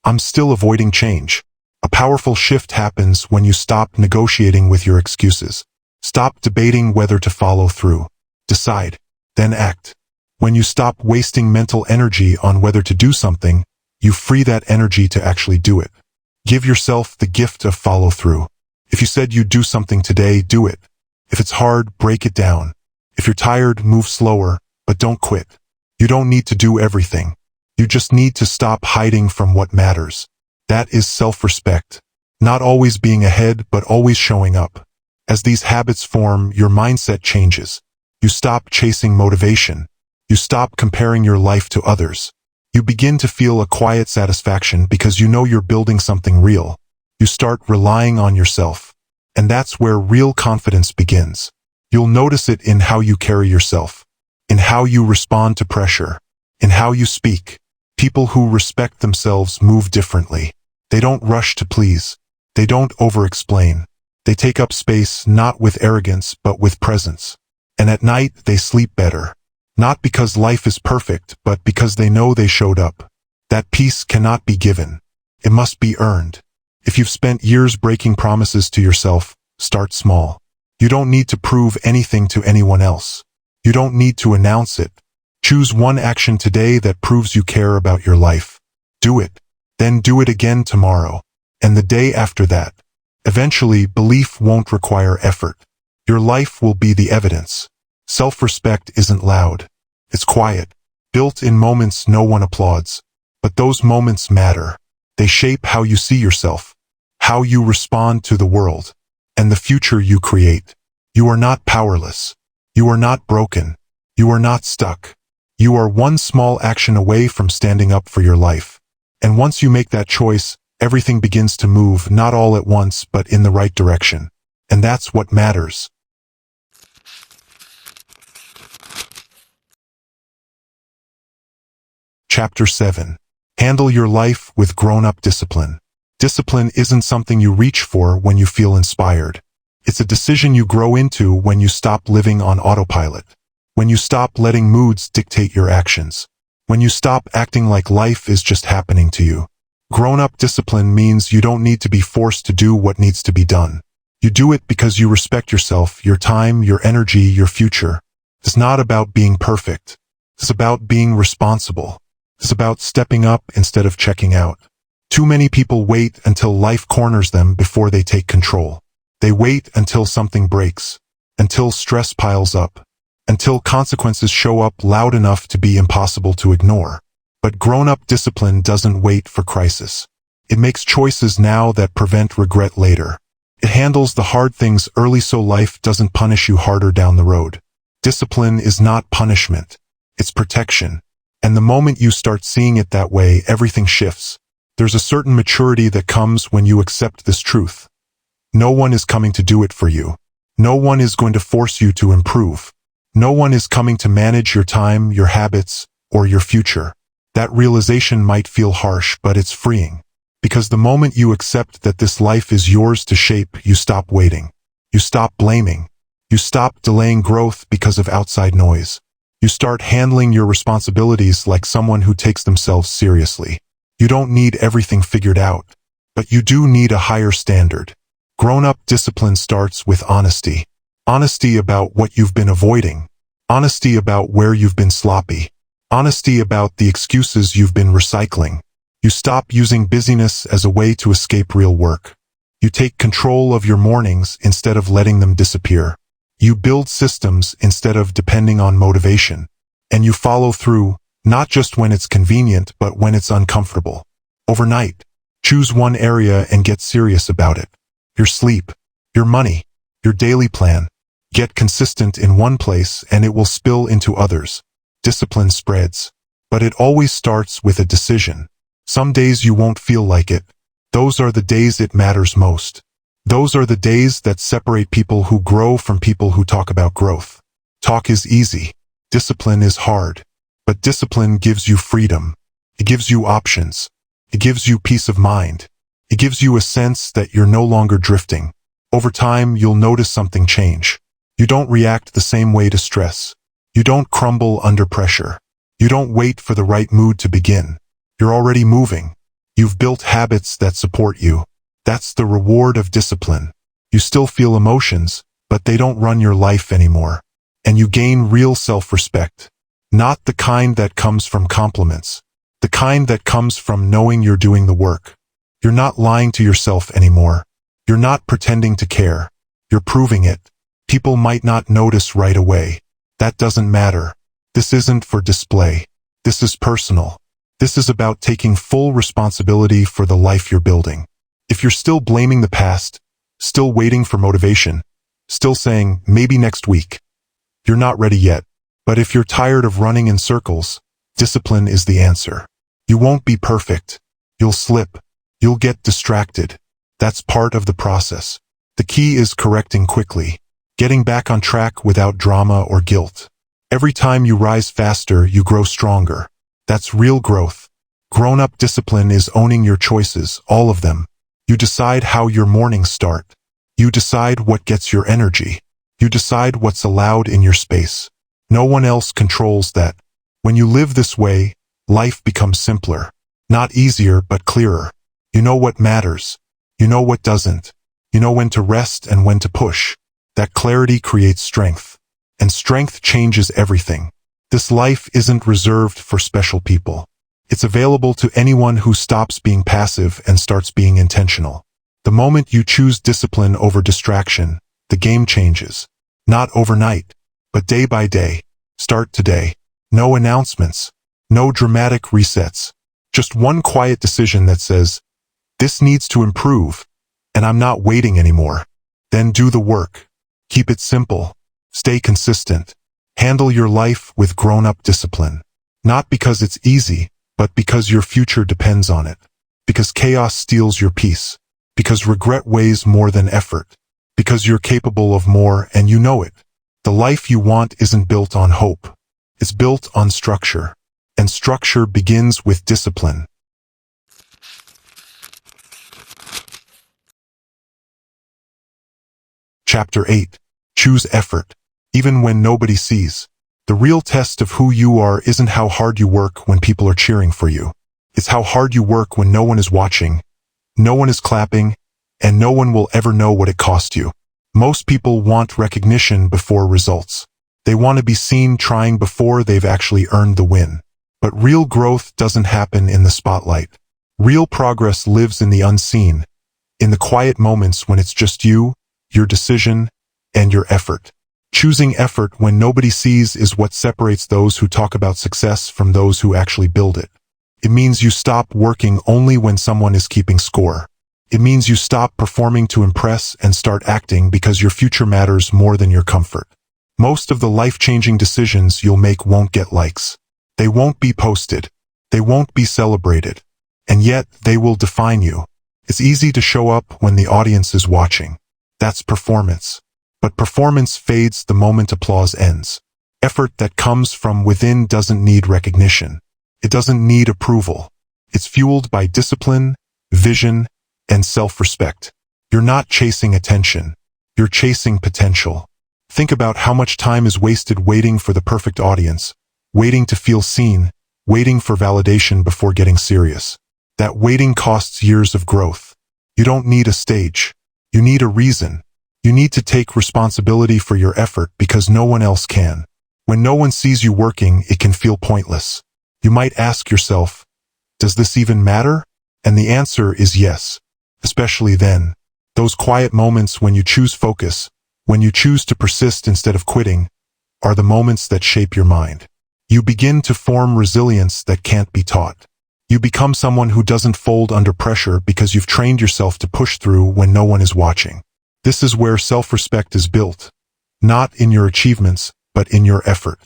I'm still avoiding change. A powerful shift happens when you stop negotiating with your excuses. Stop debating whether to follow through. Decide, then act. When you stop wasting mental energy on whether to do something, you free that energy to actually do it. Give yourself the gift of follow-through. If you said you'd do something today, do it. If it's hard, break it down. If you're tired, move slower, but don't quit. You don't need to do everything. You just need to stop hiding from what matters. That is self-respect. Not always being ahead, but always showing up. As these habits form, your mindset changes. You stop chasing motivation. You stop comparing your life to others. You begin to feel a quiet satisfaction because you know you're building something real. You start relying on yourself. And that's where real confidence begins. You'll notice it in how you carry yourself, in how you respond to pressure, in how you speak. People who respect themselves move differently. They don't rush to please. They don't over-explain. They take up space not with arrogance but with presence. And at night they sleep better. Not because life is perfect, but because they know they showed up. That peace cannot be given. It must be earned. If you've spent years breaking promises to yourself, start small. You don't need to prove anything to anyone else. You don't need to announce it. Choose one action today that proves you care about your life. Do it. Then do it again tomorrow. And the day after that. Eventually, belief won't require effort. Your life will be the evidence. Self-respect isn't loud. It's quiet, built in moments no one applauds. But those moments matter. They shape how you see yourself, how you respond to the world, and the future you create. You are not powerless. You are not broken. You are not stuck. You are one small action away from standing up for your life. And once you make that choice, everything begins to move, not all at once, but in the right direction. And that's what matters. Chapter 7. Handle your life with grown-up discipline. Discipline isn't something you reach for when you feel inspired. It's a decision you grow into when you stop living on autopilot. When you stop letting moods dictate your actions. When you stop acting like life is just happening to you. Grown-up discipline means you don't need to be forced to do what needs to be done. You do it because you respect yourself, your time, your energy, your future. It's not about being perfect. It's about being responsible. It's about stepping up instead of checking out. Too many people wait until life corners them before they take control. They wait until something breaks, until stress piles up, until consequences show up loud enough to be impossible to ignore. But grown-up discipline doesn't wait for crisis. It makes choices now that prevent regret later. It handles the hard things early so life doesn't punish you harder down the road. Discipline is not punishment. It's protection. And the moment you start seeing it that way, everything shifts. There's a certain maturity that comes when you accept this truth. No one is coming to do it for you. No one is going to force you to improve. No one is coming to manage your time, your habits, or your future. That realization might feel harsh, but it's freeing. Because the moment you accept that this life is yours to shape, you stop waiting. You stop blaming. You stop delaying growth because of outside noise. You start handling your responsibilities like someone who takes themselves seriously. You don't need everything figured out, but you do need a higher standard. Grown-up discipline starts with honesty. Honesty about what you've been avoiding. Honesty about where you've been sloppy. Honesty about the excuses you've been recycling. You stop using busyness as a way to escape real work. You take control of your mornings instead of letting them disappear. You build systems instead of depending on motivation. And you follow through, not just when it's convenient, but when it's uncomfortable. Overnight, choose one area and get serious about it. Your sleep, your money, your daily plan. Get consistent in one place and it will spill into others. Discipline spreads. But it always starts with a decision. Some days you won't feel like it. Those are the days it matters most. Those are the days that separate people who grow from people who talk about growth. Talk is easy. Discipline is hard. But discipline gives you freedom. It gives you options. It gives you peace of mind. It gives you a sense that you're no longer drifting. Over time, you'll notice something change. You don't react the same way to stress. You don't crumble under pressure. You don't wait for the right mood to begin. You're already moving. You've built habits that support you. That's the reward of discipline. You still feel emotions, but they don't run your life anymore. And you gain real self-respect. Not the kind that comes from compliments. The kind that comes from knowing you're doing the work. You're not lying to yourself anymore. You're not pretending to care. You're proving it. People might not notice right away. That doesn't matter. This isn't for display. This is personal. This is about taking full responsibility for the life you're building. If you're still blaming the past, still waiting for motivation, still saying, maybe next week, you're not ready yet. But if you're tired of running in circles, discipline is the answer. You won't be perfect. You'll slip. You'll get distracted. That's part of the process. The key is correcting quickly, getting back on track without drama or guilt. Every time you rise faster, you grow stronger. That's real growth. Grown-up discipline is owning your choices, all of them. You decide how your mornings start. You decide what gets your energy. You decide what's allowed in your space. No one else controls that. When you live this way, life becomes simpler. Not easier, but clearer. You know what matters. You know what doesn't. You know when to rest and when to push. That clarity creates strength. And strength changes everything. This life isn't reserved for special people. It's available to anyone who stops being passive and starts being intentional. The moment you choose discipline over distraction, the game changes. Not overnight, but day by day. Start today. No announcements. No dramatic resets. Just one quiet decision that says, this needs to improve, and I'm not waiting anymore. Then do the work. Keep it simple. Stay consistent. Handle your life with grown-up discipline. Not because it's easy, but because your future depends on it. Because chaos steals your peace. Because regret weighs more than effort. Because you're capable of more and you know it. The life you want isn't built on hope. It's built on structure. And structure begins with discipline. Chapter 8. Choose effort, even when nobody sees. The real test of who you are isn't how hard you work when people are cheering for you. It's how hard you work when no one is watching, no one is clapping, and no one will ever know what it cost you. Most people want recognition before results. They want to be seen trying before they've actually earned the win. But real growth doesn't happen in the spotlight. Real progress lives in the unseen, in the quiet moments when it's just you, your decision, and your effort. Choosing effort when nobody sees is what separates those who talk about success from those who actually build it. It means you stop working only when someone is keeping score. It means you stop performing to impress and start acting because your future matters more than your comfort. Most of the life-changing decisions you'll make won't get likes. They won't be posted. They won't be celebrated. And yet, they will define you. It's easy to show up when the audience is watching. That's performance. But performance fades the moment applause ends. Effort that comes from within doesn't need recognition. It doesn't need approval. It's fueled by discipline, vision, and self-respect. You're not chasing attention. You're chasing potential. Think about how much time is wasted waiting for the perfect audience, waiting to feel seen, waiting for validation before getting serious. That waiting costs years of growth. You don't need a stage. You need a reason. You need to take responsibility for your effort because no one else can. When no one sees you working, it can feel pointless. You might ask yourself, does this even matter? And the answer is yes. Especially then. Those quiet moments when you choose focus, when you choose to persist instead of quitting, are the moments that shape your mind. You begin to form resilience that can't be taught. You become someone who doesn't fold under pressure because you've trained yourself to push through when no one is watching. This is where self-respect is built. Not in your achievements, but in your effort.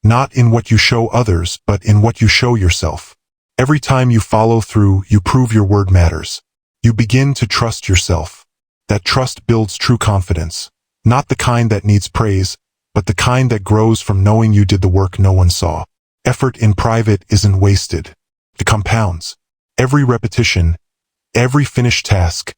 Not in what you show others, but in what you show yourself. Every time you follow through, you prove your word matters. You begin to trust yourself. That trust builds true confidence. Not the kind that needs praise, but the kind that grows from knowing you did the work no one saw. Effort in private isn't wasted. It compounds. Every repetition, every finished task,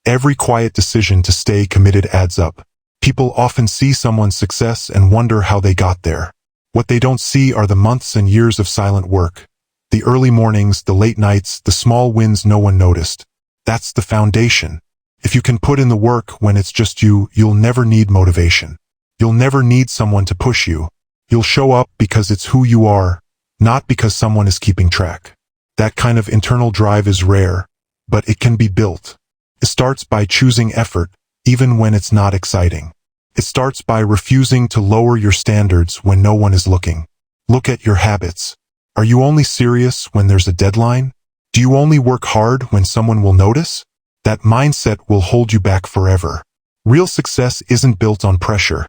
every quiet decision to stay committed adds up. People often see someone's success and wonder how they got there. What they don't see are the months and years of silent work. The early mornings, the late nights, the small wins no one noticed. That's the foundation. If you can put in the work when it's just you, you'll never need motivation. You'll never need someone to push you. You'll show up because it's who you are, not because someone is keeping track. That kind of internal drive is rare, but it can be built. It starts by choosing effort, even when it's not exciting. It starts by refusing to lower your standards when no one is looking. Look at your habits. Are you only serious when there's a deadline? Do you only work hard when someone will notice? That mindset will hold you back forever. Real success isn't built on pressure.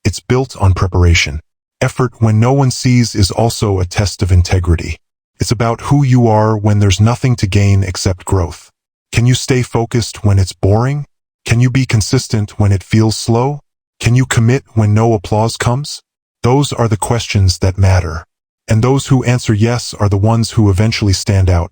It's built on preparation. Effort when no one sees is also a test of integrity. It's about who you are when there's nothing to gain except growth. Can you stay focused when it's boring? Can you be consistent when it feels slow? Can you commit when no applause comes? Those are the questions that matter. And those who answer yes are the ones who eventually stand out.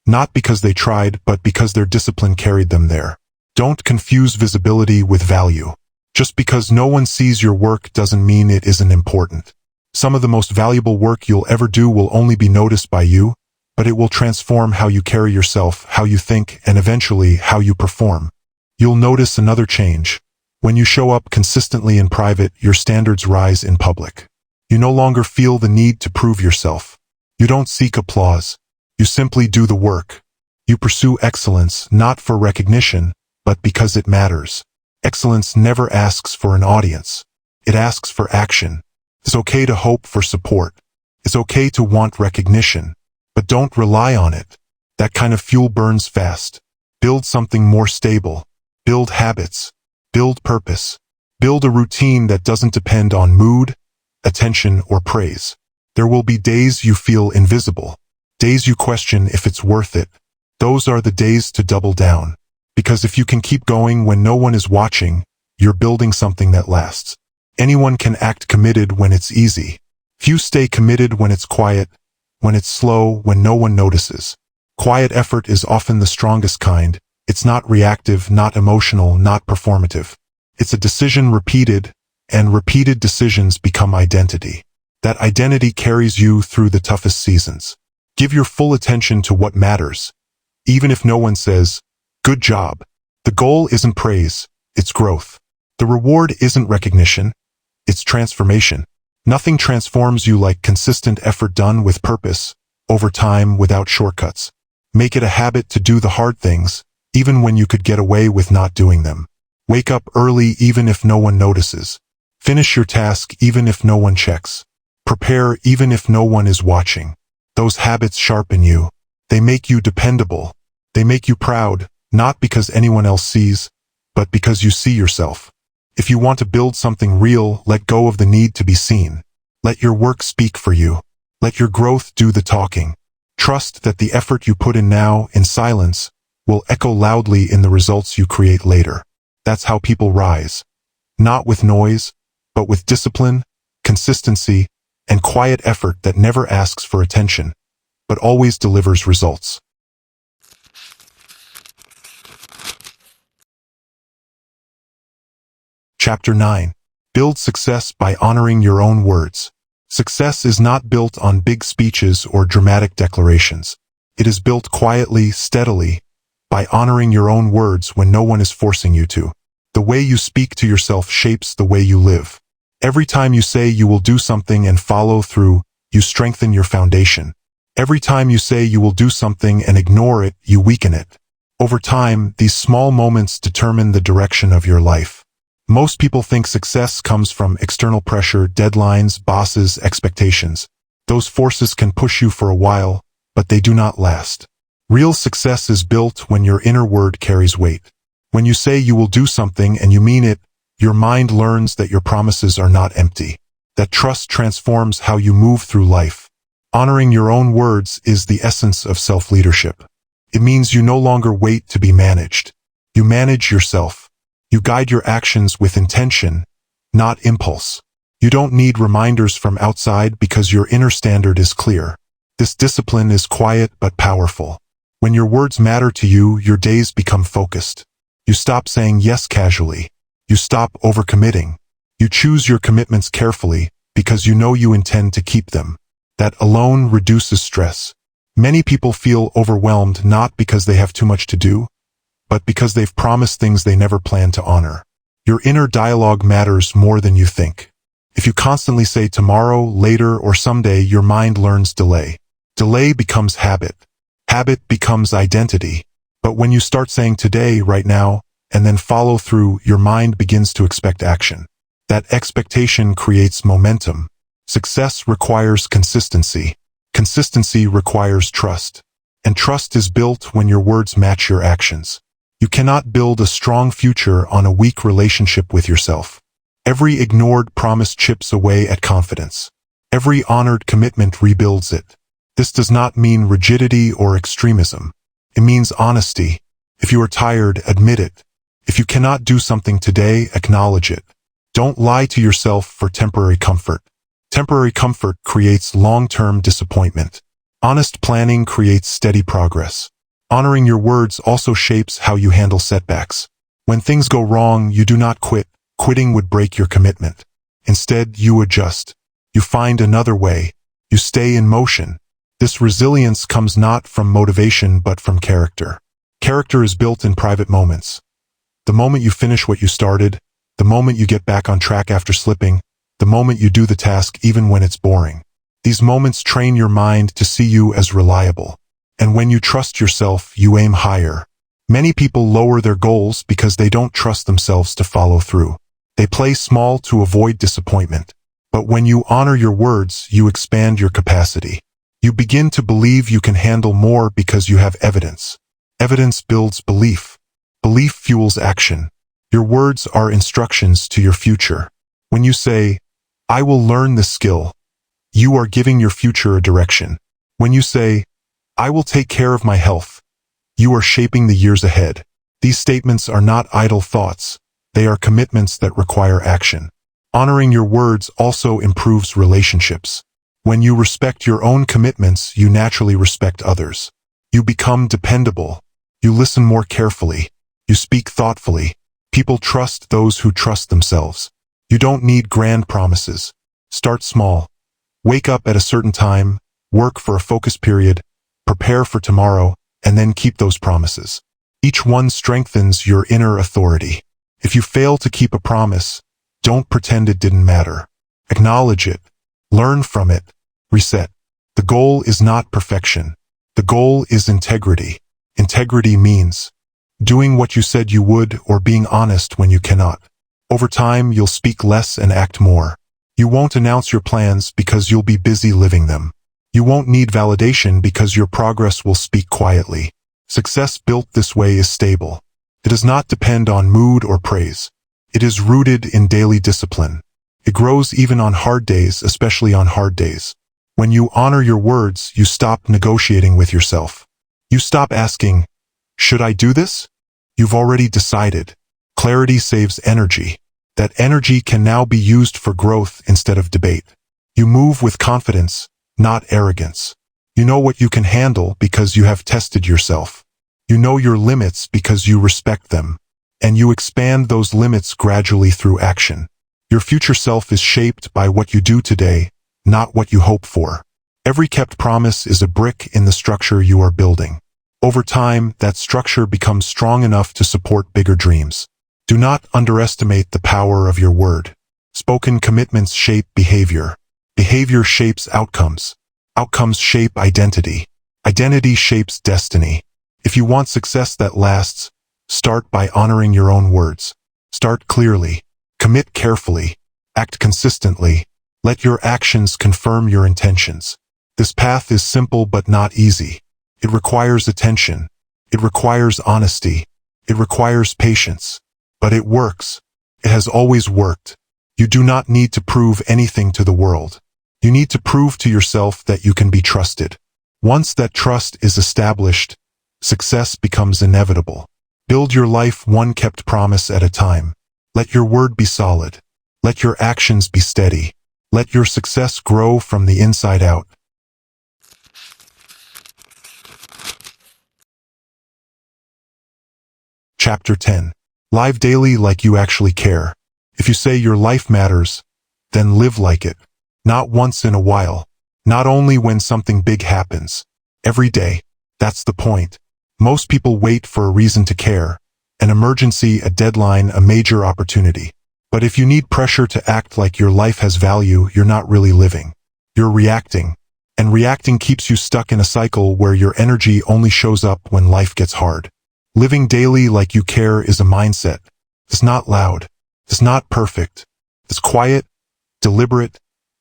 Not because they tried, but because their discipline carried them there. Don't confuse visibility with value. Just because no one sees your work doesn't mean it isn't important. Some of the most valuable work you'll ever do will only be noticed by you, but it will transform how you carry yourself, how you think, and eventually how you perform. You'll notice another change. When you show up consistently in private, your standards rise in public. You no longer feel the need to prove yourself. You don't seek applause. You simply do the work. You pursue excellence not for recognition, but because it matters. Excellence never asks for an audience. It asks for action. It's okay to hope for support. It's okay to want recognition, but don't rely on it. That kind of fuel burns fast. Build something more stable. Build habits. Build purpose. Build a routine that doesn't depend on mood, attention, or praise. There will be days you feel invisible. Days you question if it's worth it. Those are the days to double down. Because if you can keep going when no one is watching, you're building something that lasts. Anyone can act committed when it's easy. Few stay committed when it's quiet, when it's slow, when no one notices. Quiet effort is often the strongest kind. It's not reactive, not emotional, not performative. It's a decision repeated, and repeated decisions become identity. That identity carries you through the toughest seasons. Give your full attention to what matters. Even if no one says, "Good job." The goal isn't praise, it's growth. The reward isn't recognition, it's transformation. Nothing transforms you like consistent effort done with purpose, over time, without shortcuts. Make it a habit to do the hard things, even when you could get away with not doing them. Wake up early even if no one notices. Finish your task even if no one checks. Prepare even if no one is watching. Those habits sharpen you. They make you dependable. They make you proud, not because anyone else sees, but because you see yourself. If you want to build something real, let go of the need to be seen. Let your work speak for you. Let your growth do the talking. Trust that the effort you put in now, in silence, will echo loudly in the results you create later. That's how people rise. Not with noise, but with discipline, consistency, and quiet effort that never asks for attention, but always delivers results. Chapter 9. Build success by honoring your own words. Success is not built on big speeches or dramatic declarations. It is built quietly, steadily, by honoring your own words when no one is forcing you to. The way you speak to yourself shapes the way you live. Every time you say you will do something and follow through, you strengthen your foundation. Every time you say you will do something and ignore it, you weaken it. Over time, these small moments determine the direction of your life. Most people think success comes from external pressure, deadlines, bosses, expectations. Those forces can push you for a while, but they do not last. Real success is built when your inner word carries weight. When you say you will do something and you mean it, your mind learns that your promises are not empty. That trust transforms how you move through life. Honoring your own words is the essence of self-leadership. It means you no longer wait to be managed. You manage yourself. You guide your actions with intention, not impulse. You don't need reminders from outside because your inner standard is clear. This discipline is quiet but powerful. When your words matter to you, your days become focused. You stop saying yes casually. You stop overcommitting. You choose your commitments carefully because you know you intend to keep them. That alone reduces stress. Many people feel overwhelmed not because they have too much to do, but because they've promised things they never plan to honor. Your inner dialogue matters more than you think. If you constantly say tomorrow, later, or someday, your mind learns delay. Delay becomes habit. Habit becomes identity. But when you start saying today, right now, and then follow through, your mind begins to expect action. That expectation creates momentum. Success requires consistency. Consistency requires trust. And trust is built when your words match your actions. You cannot build a strong future on a weak relationship with yourself. Every ignored promise chips away at confidence. Every honored commitment rebuilds it. This does not mean rigidity or extremism. It means honesty. If you are tired, admit it. If you cannot do something today, acknowledge it. Don't lie to yourself for temporary comfort. Temporary comfort creates long-term disappointment. Honest planning creates steady progress. Honoring your words also shapes how you handle setbacks. When things go wrong, you do not quit. Quitting would break your commitment. Instead, you adjust. You find another way. You stay in motion. This resilience comes not from motivation but from character. Character is built in private moments. The moment you finish what you started, the moment you get back on track after slipping, the moment you do the task even when it's boring. These moments train your mind to see you as reliable. And when you trust yourself, you aim higher. Many people lower their goals because they don't trust themselves to follow through. They play small to avoid disappointment. But when you honor your words, you expand your capacity. You begin to believe you can handle more because you have evidence. Evidence builds belief. Belief fuels action. Your words are instructions to your future. When you say, "I will learn this skill," you are giving your future a direction. When you say, "I will take care of my health," you are shaping the years ahead. These statements are not idle thoughts. They are commitments that require action. Honoring your words also improves relationships. When you respect your own commitments, you naturally respect others. You become dependable. You listen more carefully. You speak thoughtfully. People trust those who trust themselves. You don't need grand promises. Start small. Wake up at a certain time, work for a focus period, prepare for tomorrow, and then keep those promises. Each one strengthens your inner authority. If you fail to keep a promise, don't pretend it didn't matter. Acknowledge it. Learn from it. Reset. The goal is not perfection. The goal is integrity. Integrity means doing what you said you would or being honest when you cannot. Over time, you'll speak less and act more. You won't announce your plans because you'll be busy living them. You won't need validation because your progress will speak quietly. Success built this way is stable. It does not depend on mood or praise. It is rooted in daily discipline. It grows even on hard days, especially on hard days. When you honor your words, you stop negotiating with yourself. You stop asking, "Should I do this?" You've already decided. Clarity saves energy. That energy can now be used for growth instead of debate. You move with confidence, not arrogance. You know what you can handle because you have tested yourself. You know your limits because you respect them. And you expand those limits gradually through action. Your future self is shaped by what you do today, not what you hope for. Every kept promise is a brick in the structure you are building. Over time, that structure becomes strong enough to support bigger dreams. Do not underestimate the power of your word. Spoken commitments shape behavior. Behavior shapes outcomes. Outcomes shape identity. Identity shapes destiny. If you want success that lasts, start by honoring your own words. Start clearly. Commit carefully. Act consistently. Let your actions confirm your intentions. This path is simple but not easy. It requires attention. It requires honesty. It requires patience. But it works. It has always worked. You do not need to prove anything to the world. You need to prove to yourself that you can be trusted. Once that trust is established, success becomes inevitable. Build your life one kept promise at a time. Let your word be solid. Let your actions be steady. Let your success grow from the inside out. Chapter 10. Live daily like you actually care. If you say your life matters, then live like it. Not once in a while. Not only when something big happens. Every day. That's the point. Most people wait for a reason to care. An emergency, a deadline, a major opportunity. But if you need pressure to act like your life has value, you're not really living. You're reacting. And reacting keeps you stuck in a cycle where your energy only shows up when life gets hard. Living daily like you care is a mindset. It's not loud. It's not perfect. It's quiet, deliberate,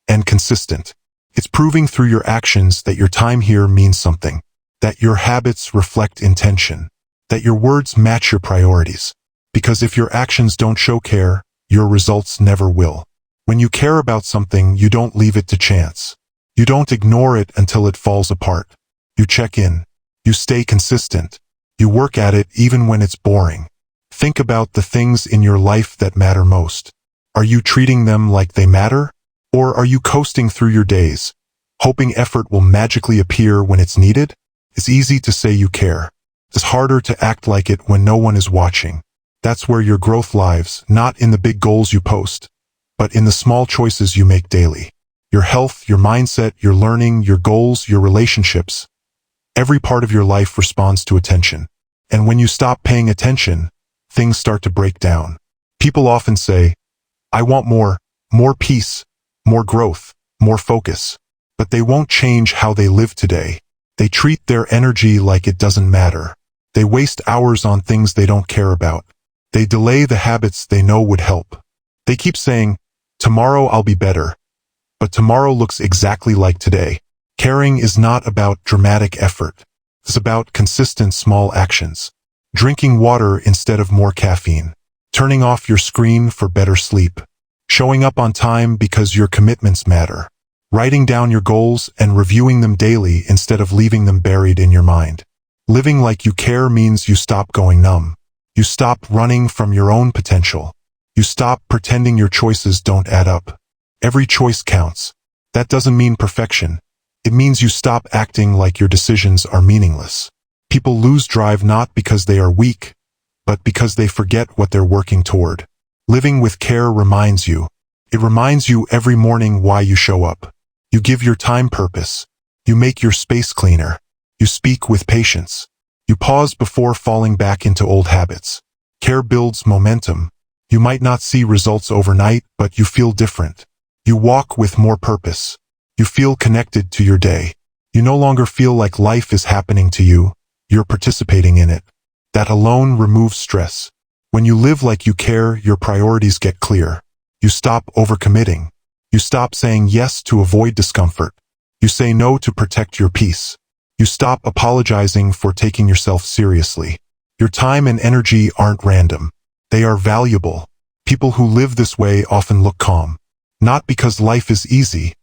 and consistent. It's proving through your actions that your time here means something, that your habits reflect intention, that your words match your priorities. Because if your actions don't show care, your results never will. When you care about something, you don't leave it to chance. You don't ignore it until it falls apart. You check in. You stay consistent. You work at it even when it's boring. Think about the things in your life that matter most. Are you treating them like they matter? Or are you coasting through your days, hoping effort will magically appear when it's needed? It's easy to say you care. It's harder to act like it when no one is watching. That's where your growth lies, not in the big goals you post, but in the small choices you make daily. Your health, your mindset, your learning, your goals, your relationships. Every part of your life responds to attention. And when you stop paying attention, things start to break down. People often say, I want more peace, more growth, more focus. But they won't change how they live today. They treat their energy like it doesn't matter. They waste hours on things they don't care about. They delay the habits they know would help. They keep saying, tomorrow I'll be better. But tomorrow looks exactly like today. Caring is not about dramatic effort. It's about consistent small actions. Drinking water instead of more caffeine. Turning off your screen for better sleep. Showing up on time because your commitments matter. Writing down your goals and reviewing them daily instead of leaving them buried in your mind. Living like you care means you stop going numb. You stop running from your own potential. You stop pretending your choices don't add up. Every choice counts. That doesn't mean perfection. It means you stop acting like your decisions are meaningless. People lose drive not because they are weak, but because they forget what they're working toward. Living with care reminds you. It reminds you every morning why you show up. You give your time purpose. You make your space cleaner. You speak with patience. You pause before falling back into old habits. Care builds momentum. You might not see results overnight, but you feel different. You walk with more purpose. You feel connected to your day. You no longer feel like life is happening to you. You're participating in it. That alone removes stress. When you live like you care, your priorities get clear. You stop overcommitting. You stop saying yes to avoid discomfort. You say no to protect your peace. You stop apologizing for taking yourself seriously. Your time and energy aren't random. They are valuable. People who live this way often look calm. Not because life is easy,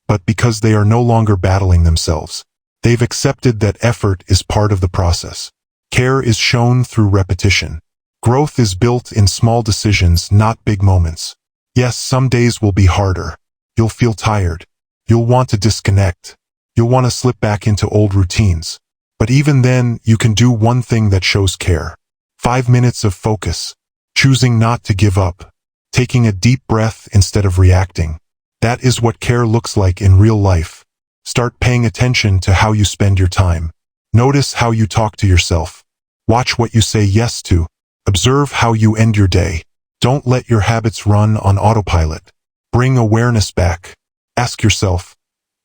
but because they are no longer battling themselves. They've accepted that effort is part of the process. Care is shown through repetition. Growth is built in small decisions, not big moments. Yes, some days will be harder. You'll feel tired. You'll want to disconnect. You'll want to slip back into old routines. But even then, you can do one thing that shows care. 5 minutes of focus. Choosing not to give up. Taking a deep breath instead of reacting. That is what care looks like in real life. Start paying attention to how you spend your time. Notice how you talk to yourself. Watch what you say yes to. Observe how you end your day. Don't let your habits run on autopilot. Bring awareness back. Ask yourself,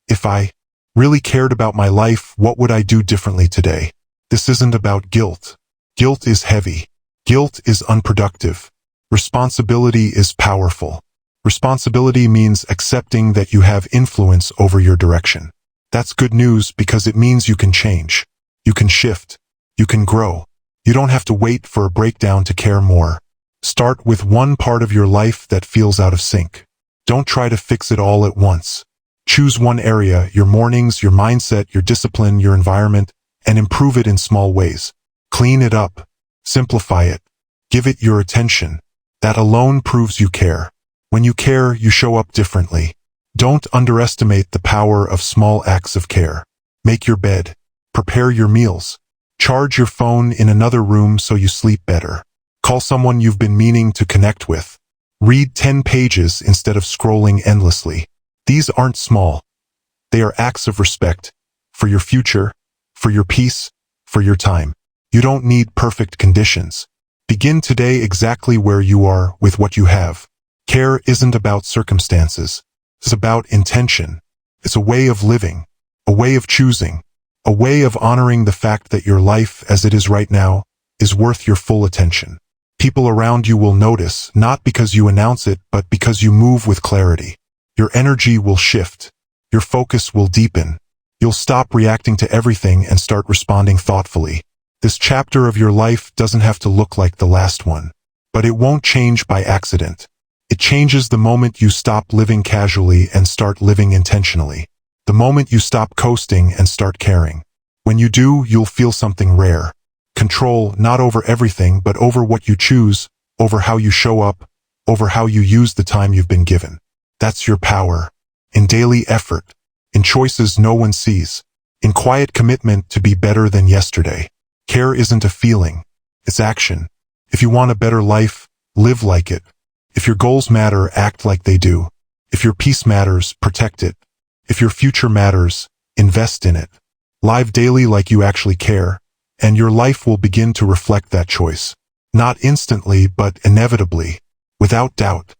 if I really cared about my life, what would I do differently today? This isn't about guilt. Guilt is heavy. Guilt is unproductive. Responsibility is powerful. Responsibility means accepting that you have influence over your direction. That's good news because it means you can change. You can shift. You can grow. You don't have to wait for a breakdown to care more. Start with one part of your life that feels out of sync. Don't try to fix it all at once. Choose one area, your mornings, your mindset, your discipline, your environment, and improve it in small ways. Clean it up. Simplify it. Give it your attention. That alone proves you care. When you care, you show up differently. Don't underestimate the power of small acts of care. Make your bed. Prepare your meals. Charge your phone in another room so you sleep better. Call someone you've been meaning to connect with. Read 10 pages instead of scrolling endlessly. These aren't small. They are acts of respect. For your future, for your peace, for your time. You don't need perfect conditions. Begin today exactly where you are with what you have. Care isn't about circumstances. It's about intention. It's a way of living, a way of choosing, a way of honoring the fact that your life as it is right now is worth your full attention. People around you will notice, not because you announce it, but because you move with clarity. Your energy will shift. Your focus will deepen. You'll stop reacting to everything and start responding thoughtfully. This chapter of your life doesn't have to look like the last one. But it won't change by accident. It changes the moment you stop living casually and start living intentionally. The moment you stop coasting and start caring. When you do, you'll feel something rare. Control, not over everything, but over what you choose, over how you show up, over how you use the time you've been given. That's your power. In daily effort. In choices no one sees. In quiet commitment to be better than yesterday. Care isn't a feeling. It's action. If you want a better life, live like it. If your goals matter, act like they do. If your peace matters, protect it. If your future matters, invest in it. Live daily like you actually care, and your life will begin to reflect that choice. Not instantly, but inevitably. Without doubt.